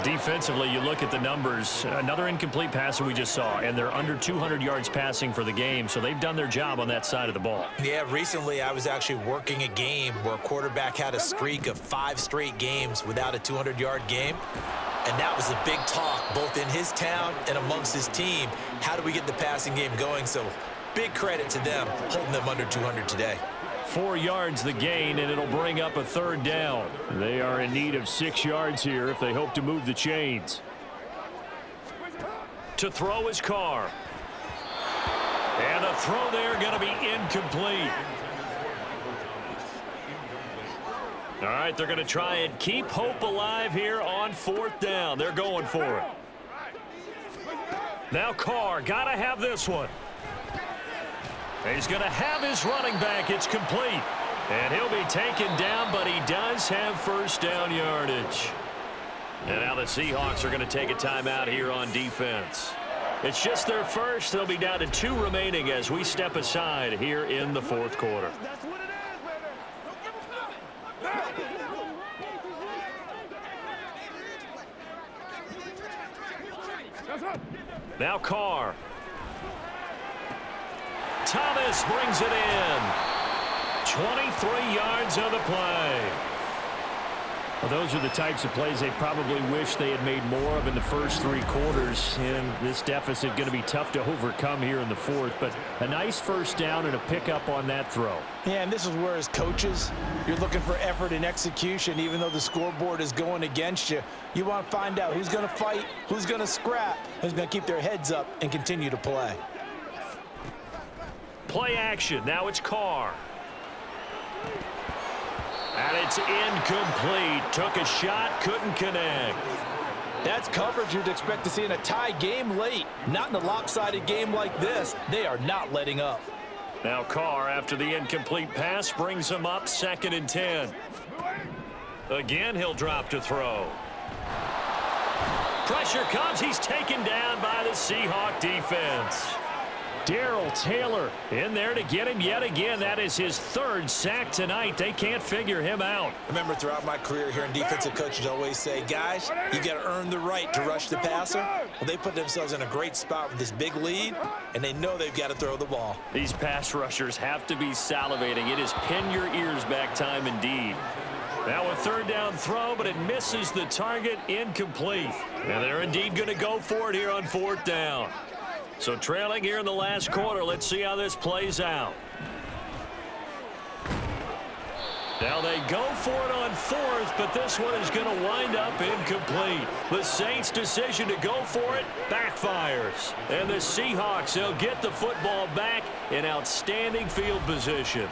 Speaker 8: Defensively, you look at the numbers. Another incomplete pass that we just saw, and they're under 200 yards passing for the game, so they've done their job on that side of the ball.
Speaker 6: Yeah, recently I was actually working a game where a quarterback had a streak of 5 straight games without a 200-yard game, and that was a big talk both in his town and amongst his team. How do we get the passing game going? So big credit to them holding them under 200 today.
Speaker 8: 4 yards the gain, and it'll bring up a 3rd down. They are in need of 6 yards here if they hope to move the chains.
Speaker 3: To throw is Carr. And the throw there going to be incomplete. All right, they're going to try and keep hope alive here on 4th down. They're going for it. Now Carr, got to have this one. He's going to have his running back. It's complete. And he'll be taken down, but he does have 1st down yardage. And now the Seahawks are going to take a timeout here on defense. It's just their first. They'll be down to 2 remaining as we step aside here in the fourth quarter. Now Carr. Thomas brings it in. 23 yards on the play.
Speaker 8: Well, those are the types of plays they probably wish they had made more of in the first 3 quarters. And this deficit going to be tough to overcome here in the fourth. But a nice first down and a pickup on that throw.
Speaker 4: Yeah, and this is where as coaches, you're looking for effort and execution. Even though the scoreboard is going against you, you want to find out who's going to fight, who's going to scrap, who's going to keep their heads up and continue to play.
Speaker 3: Play action. Now it's Carr. And it's incomplete. Took a shot, couldn't connect.
Speaker 4: That's coverage you'd expect to see in a tie game late. Not in a lopsided game like this. They are not letting up.
Speaker 3: Now Carr, after the incomplete pass, brings him up 2nd and 10. Again, he'll drop to throw. Pressure comes. He's taken down by the Seahawk defense.
Speaker 8: Darrell Taylor in there to get him yet again. That is his 3rd sack tonight. They can't figure him out.
Speaker 6: I remember throughout my career here in defensive coaches always say, guys, you got to earn the right to rush the passer. Well, they put themselves in a great spot with this big lead, and they know they've got to throw the ball.
Speaker 3: These pass rushers have to be salivating. It is pin your ears back time indeed. Now a 3rd down throw, but it misses the target, incomplete. And they're indeed going to go for it here on 4th down. So trailing here in the last quarter. Let's see how this plays out. Now they go for it on 4th, but this one is going to wind up incomplete. The Saints' decision to go for it backfires. And the Seahawks, they'll get the football back in outstanding field position.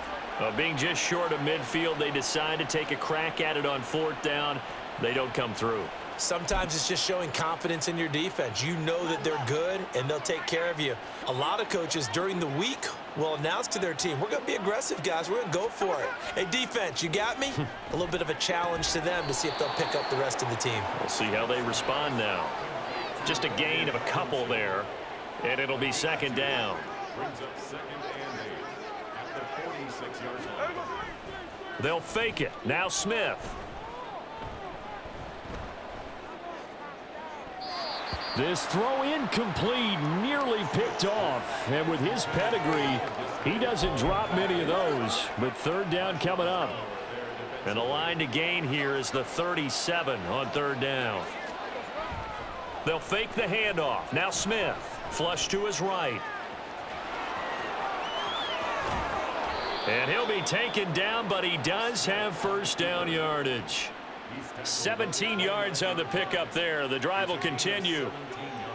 Speaker 3: Being just short of midfield, they decide to take a crack at it on 4th down. They don't come through.
Speaker 6: Sometimes it's just showing confidence in your defense. You know that they're good, and they'll take care of you. A lot of coaches during the week will announce to their team, we're going to be aggressive, guys. We're going to go for it. Hey, defense, you got me? A little bit of a challenge to them to see if they'll pick up the rest of the team.
Speaker 3: We'll see how they respond now. Just a gain of a couple there, and it'll be 2nd down.
Speaker 9: Brings up 2nd and 8 at the 46-yard line.
Speaker 3: They'll fake it. Now Smith.
Speaker 8: This throw incomplete, nearly picked off. And with his pedigree, he doesn't drop many of those. But 3rd down coming up.
Speaker 3: And the line to gain here is the 37 on 3rd down. They'll fake the handoff. Now Smith. Flush to his right. And he'll be taken down, but he does have 1st down yardage. 17 yards on the pickup there. The drive will continue.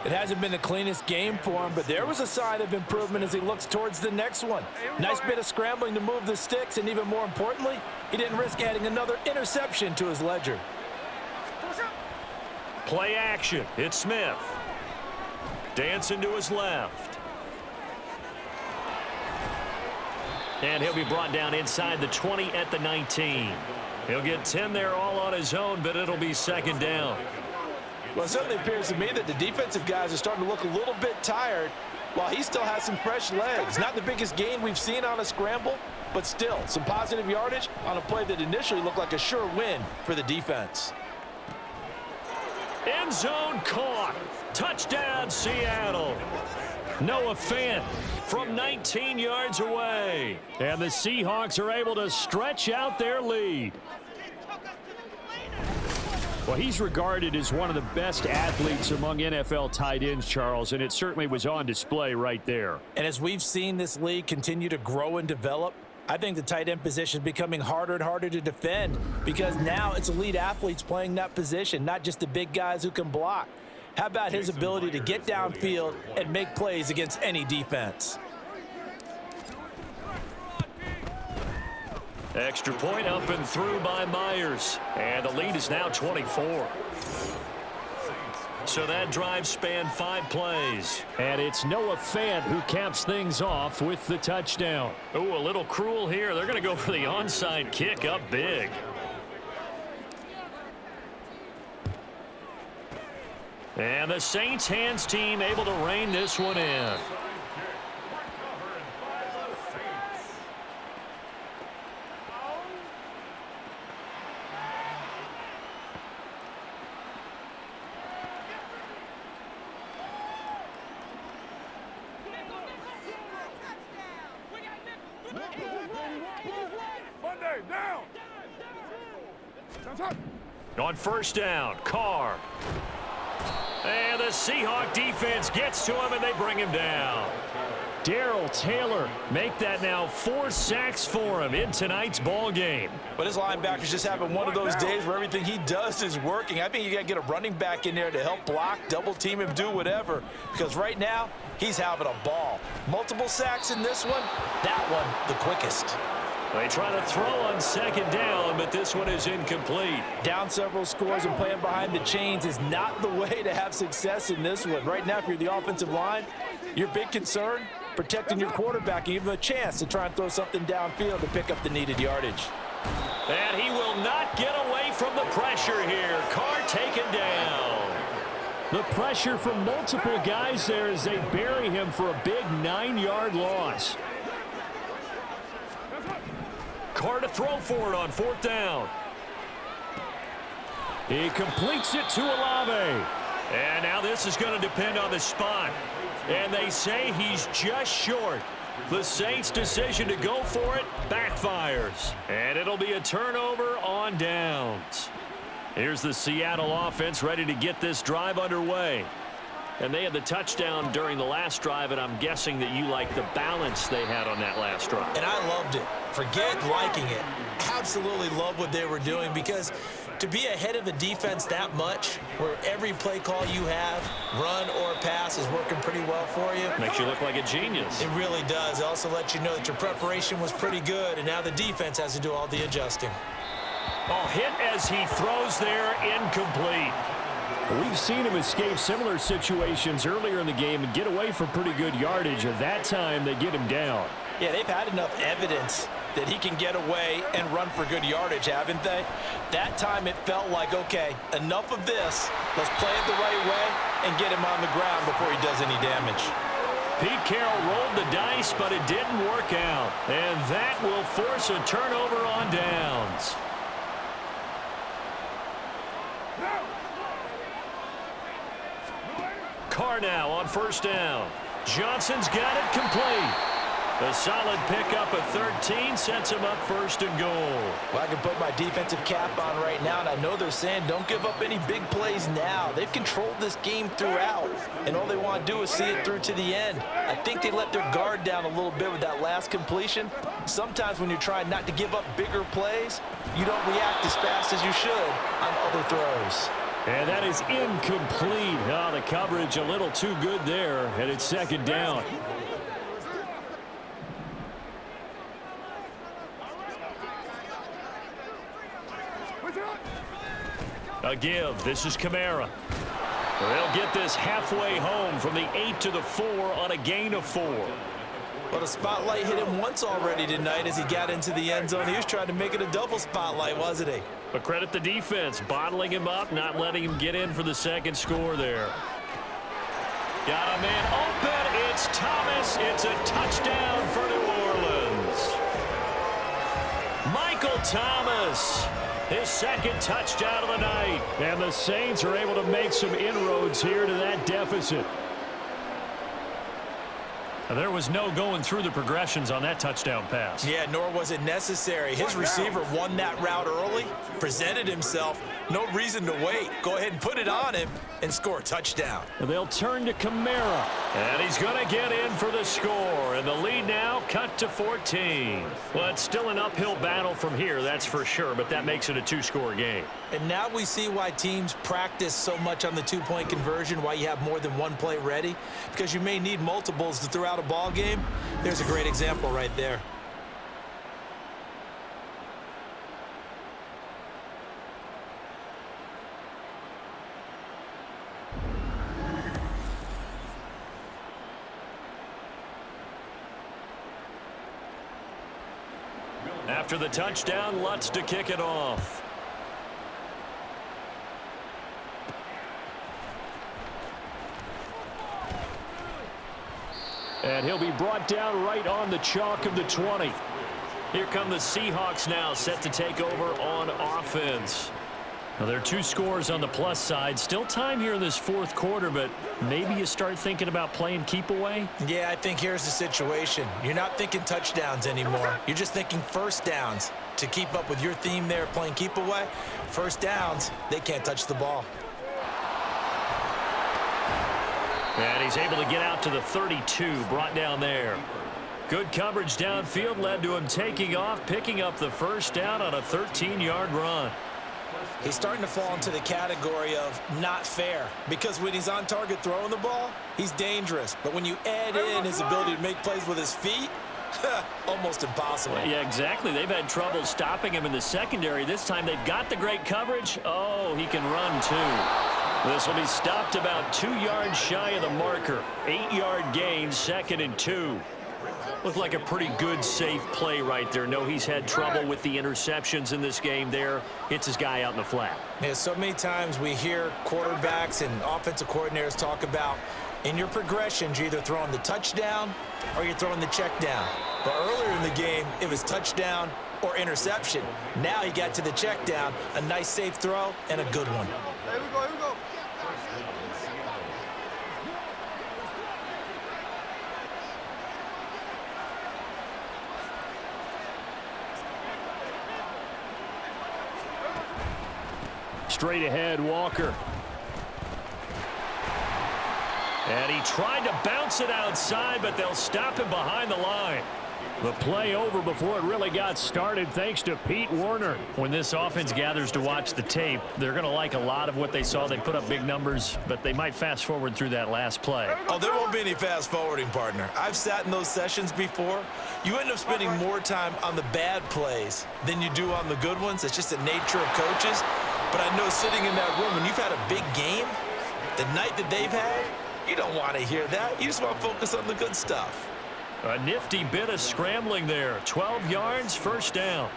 Speaker 4: It hasn't been the cleanest game for him, but there was a sign of improvement as he looks towards the next one. Nice bit of scrambling to move the sticks, and even more importantly, he didn't risk adding another interception to his ledger.
Speaker 3: Play action. It's Smith. Dancing to his left. And he'll be brought down inside the 20 at the 19. He'll get 10 there all on his own, but it'll be 2nd down.
Speaker 4: Well, it certainly appears to me that the defensive guys are starting to look a little bit tired while he still has some fresh legs. Not the biggest gain we've seen on a scramble, but still some positive yardage on a play that initially looked like a sure win for the defense.
Speaker 3: End zone caught. Touchdown, Seattle. Noah Fant from 19 yards away.
Speaker 8: And the Seahawks are able to stretch out their lead. Well, he's regarded as one of the best athletes among NFL tight ends, Charles, and it certainly was on display right there.
Speaker 4: And as we've seen this league continue to grow and develop, I think the tight end position is becoming harder and harder to defend because now it's elite athletes playing that position, not just the big guys who can block. How about his ability to get downfield and make plays against any defense?
Speaker 3: Extra point up and through by Myers. And the lead is now 24. So that drive spanned 5 plays.
Speaker 8: And it's Noah Fant who caps things off with the touchdown.
Speaker 3: Oh, a little cruel here. They're going to go for the onside kick up big. And the Saints hands team able to rein this one in. On first down, Carr. And the Seahawk defense gets to him, and they bring him down. Darrell Taylor make that now 4 sacks for him in tonight's ball game.
Speaker 4: But his linebackers just having one of those days where everything he does is working. I think you got to get a running back in there to help block, double team him, do whatever. Because right now, he's having a ball. Multiple sacks in this one. That one, the quickest.
Speaker 3: They try to throw on second down, but this one is incomplete.
Speaker 4: Down several scores and playing behind the chains is not the way to have success in this one. Right now, if you're the offensive line, your big concern, protecting your quarterback and give him a chance to try and throw something downfield to pick up the needed yardage.
Speaker 3: And he will not get away from the pressure here. Carr taken down. The pressure from multiple guys there as they bury him for a big 9-yard loss. Carr to throw for it on fourth down. He completes it to Olave. And now this is going to depend on the spot. And they say he's just short. The Saints' decision to go for it backfires. And it'll be a turnover on downs. Here's the Seattle offense ready to get this drive underway. And they had the touchdown during the last drive, and I'm guessing that you like the balance they had on that last drive.
Speaker 5: And I loved it. Forget liking it. Absolutely love what they were doing, because to be ahead of a defense that much, where every play call you have, run or pass, is working pretty well for you.
Speaker 3: Makes you look like a genius.
Speaker 5: It really does. It also lets you know that your preparation was pretty good, and now the defense has to do all the adjusting.
Speaker 3: Oh, hit as he throws there, incomplete.
Speaker 8: We've seen him escape similar situations earlier in the game and get away from pretty good yardage. At that time, they get him down.
Speaker 4: Yeah, they've had enough evidence that he can get away and run for good yardage, haven't they? That time it felt like, okay, enough of this. Let's play it the right way and get him on the ground before he does any damage.
Speaker 3: Pete Carroll rolled the dice, but it didn't work out. And that will force a turnover on downs. Carr now on first down. Johnson's got it complete. A solid pickup of 13 sets him up first and goal.
Speaker 4: Well, I can put my defensive cap on right now, and I know they're saying don't give up any big plays now. They've controlled this game throughout, and all they want to do is see it through to the end. I think they let their guard down a little bit with that last completion. Sometimes when you're trying not to give up bigger plays, you don't react as fast as you should on other throws.
Speaker 8: And that is incomplete. Oh, the coverage a little too good there, and it's second down. A give. This is Kamara. They'll get this halfway home from the 8 to the 4 on a gain of 4.
Speaker 5: Well, the spotlight hit him once already tonight as he got into the end zone. He was trying to make it a double spotlight, wasn't he?
Speaker 3: But credit the defense, bottling him up, not letting him get in for the second score there. Got a man open. It's Thomas. It's a touchdown for New Orleans. Michael Thomas, his second touchdown of the night. And the Saints are able to make some inroads here to that deficit. There was no going through the progressions on that touchdown pass.
Speaker 5: Yeah, nor was it necessary. His receiver won that route early, presented himself. No reason to wait. Go ahead and put it on him and score a touchdown.
Speaker 8: And they'll turn to Kamara.
Speaker 3: And he's going to get in for the score. And the lead now cut to 14. Well, it's still an uphill battle from here, that's for sure. But that makes it a 2-score game.
Speaker 5: And now we see why teams practice so much on the 2-point conversion, why you have more than one play ready. Because you may need multiples to throw out a ball game. There's a great example right there.
Speaker 3: After the touchdown, Lutz to kick it off.
Speaker 8: And he'll be brought down right on the chalk of the 20. Here come the Seahawks now, set to take over on offense. Now, there are 2 scores on the plus side. Still time here in this fourth quarter, but maybe you start thinking about playing keep away?
Speaker 6: Yeah, I think here's the situation. You're not thinking touchdowns anymore. You're just thinking first downs. To keep up with your theme there, playing keep away, first downs, they can't touch the ball.
Speaker 3: And he's able to get out to the 32, brought down there. Good coverage downfield led to him taking off, picking up the first down on a 13-yard run.
Speaker 6: He's starting to fall into the category of not fair, because when he's on target throwing the ball, he's dangerous. But when you add in his ability to make plays with his feet, almost impossible.
Speaker 3: Yeah, exactly. They've had trouble stopping him in the secondary. This time they've got the great coverage. Oh, he can run too. This will be stopped about 2 yards shy of the marker. 8-yard gain, 2nd and 2. Looked like a pretty good, safe play right there. No, he's had trouble with the interceptions in this game there. Hits his guy out in the flat.
Speaker 6: Yeah, so many times we hear quarterbacks and offensive coordinators talk about in your progressions, you're either throwing the touchdown or you're throwing the check down. But earlier in the game, it was touchdown or interception. Now he got to the check down, a nice safe throw, and a good one.
Speaker 1: Here we go, here we go.
Speaker 8: Straight ahead, Walker.
Speaker 3: And he tried to bounce it outside, but they'll stop him behind the line.
Speaker 8: The play over before it really got started thanks to Pete Werner.
Speaker 3: When this offense gathers to watch the tape, they're going to like a lot of what they saw. They put up big numbers, but they might fast forward through that last play.
Speaker 6: Oh, there won't be any fast forwarding, partner. I've sat in those sessions before. You end up spending more time on the bad plays than you do on the good ones. It's just the nature of coaches. But I know sitting in that room, when you've had a big game, the night that they've had, you don't want to hear that. You just want to focus on the good stuff.
Speaker 3: A nifty bit of scrambling there. 12 yards, first down.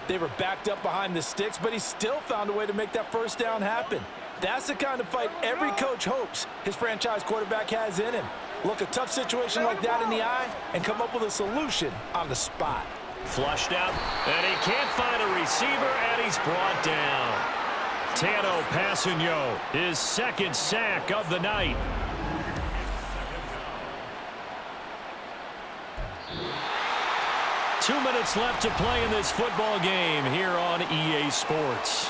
Speaker 4: They were backed up behind the sticks, but he still found a way to make that first down happen. That's the kind of fight every coach hopes his franchise quarterback has in him. Look a tough situation like that in the eye and come up with a solution on the spot.
Speaker 3: Flushed out, and he can't find a receiver, and he's brought down. Tano Passanio, his 2nd sack of the night. Two minutes left to play in this football game here on EA Sports.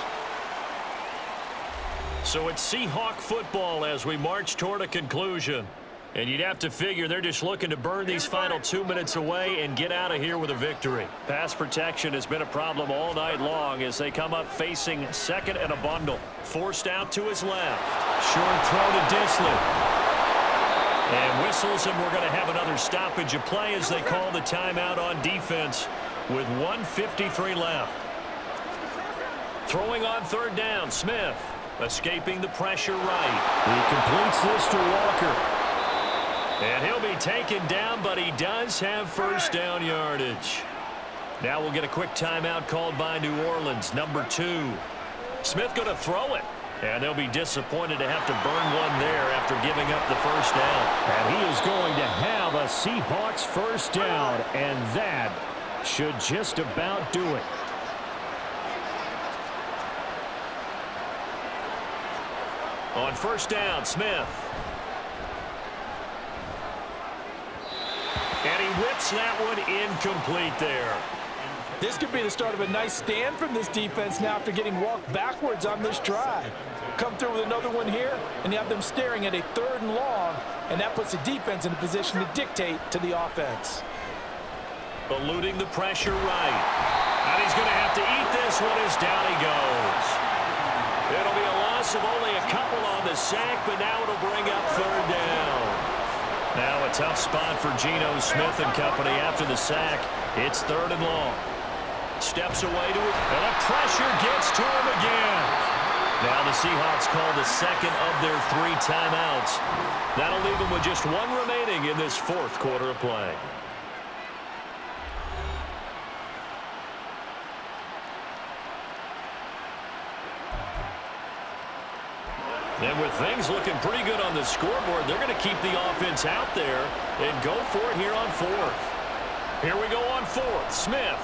Speaker 3: So it's Seahawk football as we march toward a conclusion. And you'd have to figure they're just looking to burn these final 2 minutes away and get out of here with a victory. Pass protection has been a problem all night long as they come up facing 2nd and a bundle. Forced out to his left. Short throw to Disley. And whistles, and we're going to have another stoppage of play as they call the timeout on defense with 1:53 left. Throwing on 3rd down, Smith. Escaping the pressure right.
Speaker 8: He completes this to Walker.
Speaker 3: And he'll be taken down, but he does have first down yardage. Now we'll get a quick timeout called by New Orleans, number 2. Smith going to throw it. And they'll be disappointed to have to burn one there after giving up the first down.
Speaker 8: And he is going to have a Seahawks first down, and that should just about do it.
Speaker 3: On first down, Smith. And he whips that one incomplete there.
Speaker 4: This could be the start of a nice stand from this defense now after getting walked backwards on this drive. Come through with another one here, and you have them staring at a 3rd and long, and that puts the defense in a position to dictate to the offense.
Speaker 3: Eluding the pressure right. And he's going to have to eat this one as down he goes. It'll be a loss of only a couple on the sack, but now it'll bring up 3rd down. Now a tough spot for Geno Smith and company after the sack. It's 3rd and long. Steps away to it, and the pressure gets to him again. Now the Seahawks call the 2nd of their 3 timeouts. That'll leave them with just 1 remaining in this 4th quarter of play. And with things looking pretty good on the scoreboard, they're going to keep the offense out there and go for it here on fourth. Here we go on fourth. Smith.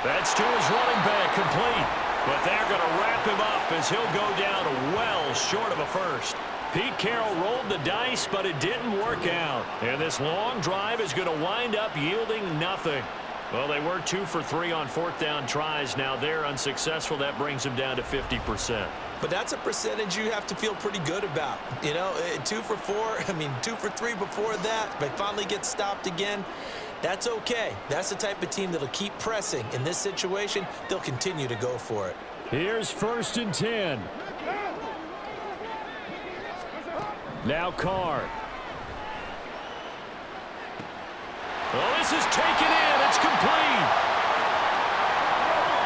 Speaker 3: That's to his running back, complete. But they're going to wrap him up as he'll go down well short of a first. Pete Carroll rolled the dice, but it didn't work out. And this long drive is going to wind up yielding nothing. Well, they were 2 for 3 on fourth down tries. Now they're unsuccessful. That brings them down to 50%.
Speaker 5: But that's a percentage you have to feel pretty good about. You know, 2 for 4, 2 for 3 before that. They finally get stopped again. That's okay. That's the type of team that'll keep pressing. In this situation, they'll continue to go for it.
Speaker 8: Here's 1st and 10. Now Carr.
Speaker 3: Oh, this is taken in. It's complete.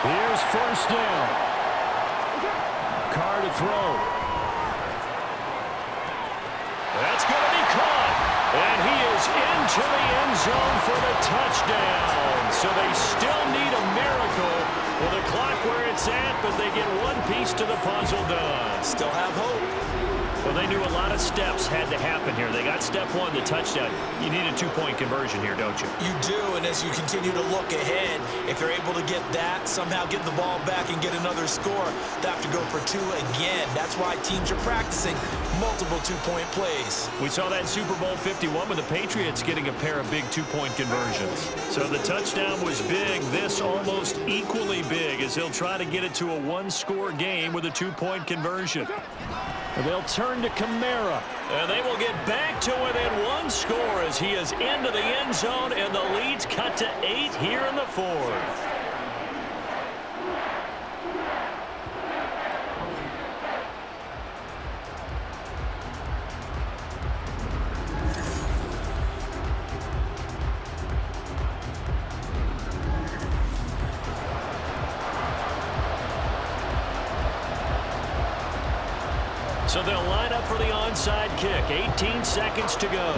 Speaker 8: Here's 1st down. Carr to throw.
Speaker 3: That's going to be caught. And he is into the end zone for the touchdown. So they still need a miracle with the clock where it's at, but they get one piece to the puzzle done.
Speaker 5: Still have hope.
Speaker 3: Well, they knew a lot of steps had to happen here. They got step 1, the touchdown. You need a 2-point conversion here, don't you?
Speaker 5: You do, and as you continue to look ahead, if they're able to get that, somehow get the ball back and get another score, they have to go for 2 again. That's why teams are practicing multiple 2-point plays.
Speaker 3: We saw that in Super Bowl 51 with the Patriots getting a pair of big 2-point conversions. So the touchdown was big. This almost equally big as he'll try to get it to a 1-score game with a 2-point conversion.
Speaker 8: And they'll turn to Kamara.
Speaker 3: And they will get back to within 1 score as he is into the end zone, and the lead's cut to 8 here in the 4th. So they'll line up for the onside kick. 18 seconds to go.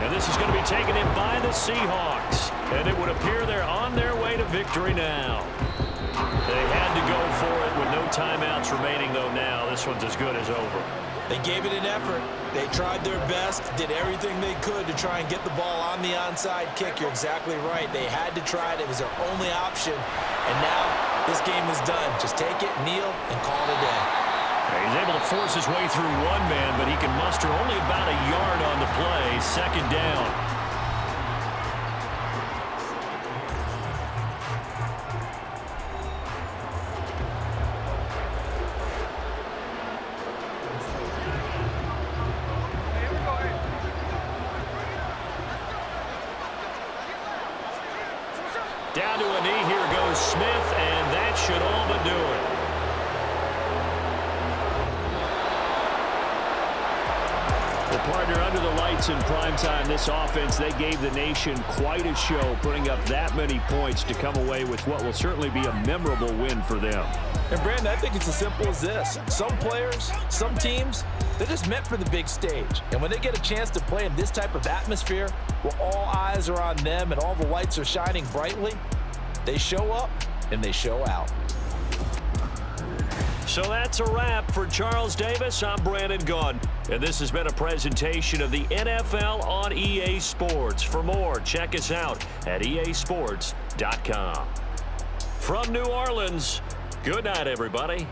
Speaker 3: And this is going to be taken in by the Seahawks. And it would appear they're on their way to victory now. They had to go for it with no timeouts remaining, though, now. This one's as good as over.
Speaker 5: They gave it an effort. They tried their best, did everything they could to try and get the ball on the onside kick. You're exactly right. They had to try it. It was their only option. And now this game is done. Just take it, kneel, and call it a day.
Speaker 3: He's able to force his way through one man, but he can muster only about a yard on the play. 2nd down. Down to a knee. Here goes Smith, and that should all but do it.
Speaker 8: The partner under the lights in primetime, this offense, they gave the nation quite a show, putting up that many points to come away with what will certainly be a memorable win for them.
Speaker 4: And Brandon, I think it's as simple as this. Some players, some teams, they're just meant for the big stage. And when they get a chance to play in this type of atmosphere, where all eyes are on them and all the lights are shining brightly, they show up and they show out.
Speaker 3: So that's a wrap for Charles Davis. I'm Brandon Gunn, and this has been a presentation of the NFL on EA Sports. For more, check us out at easports.com. From New Orleans, good night, everybody.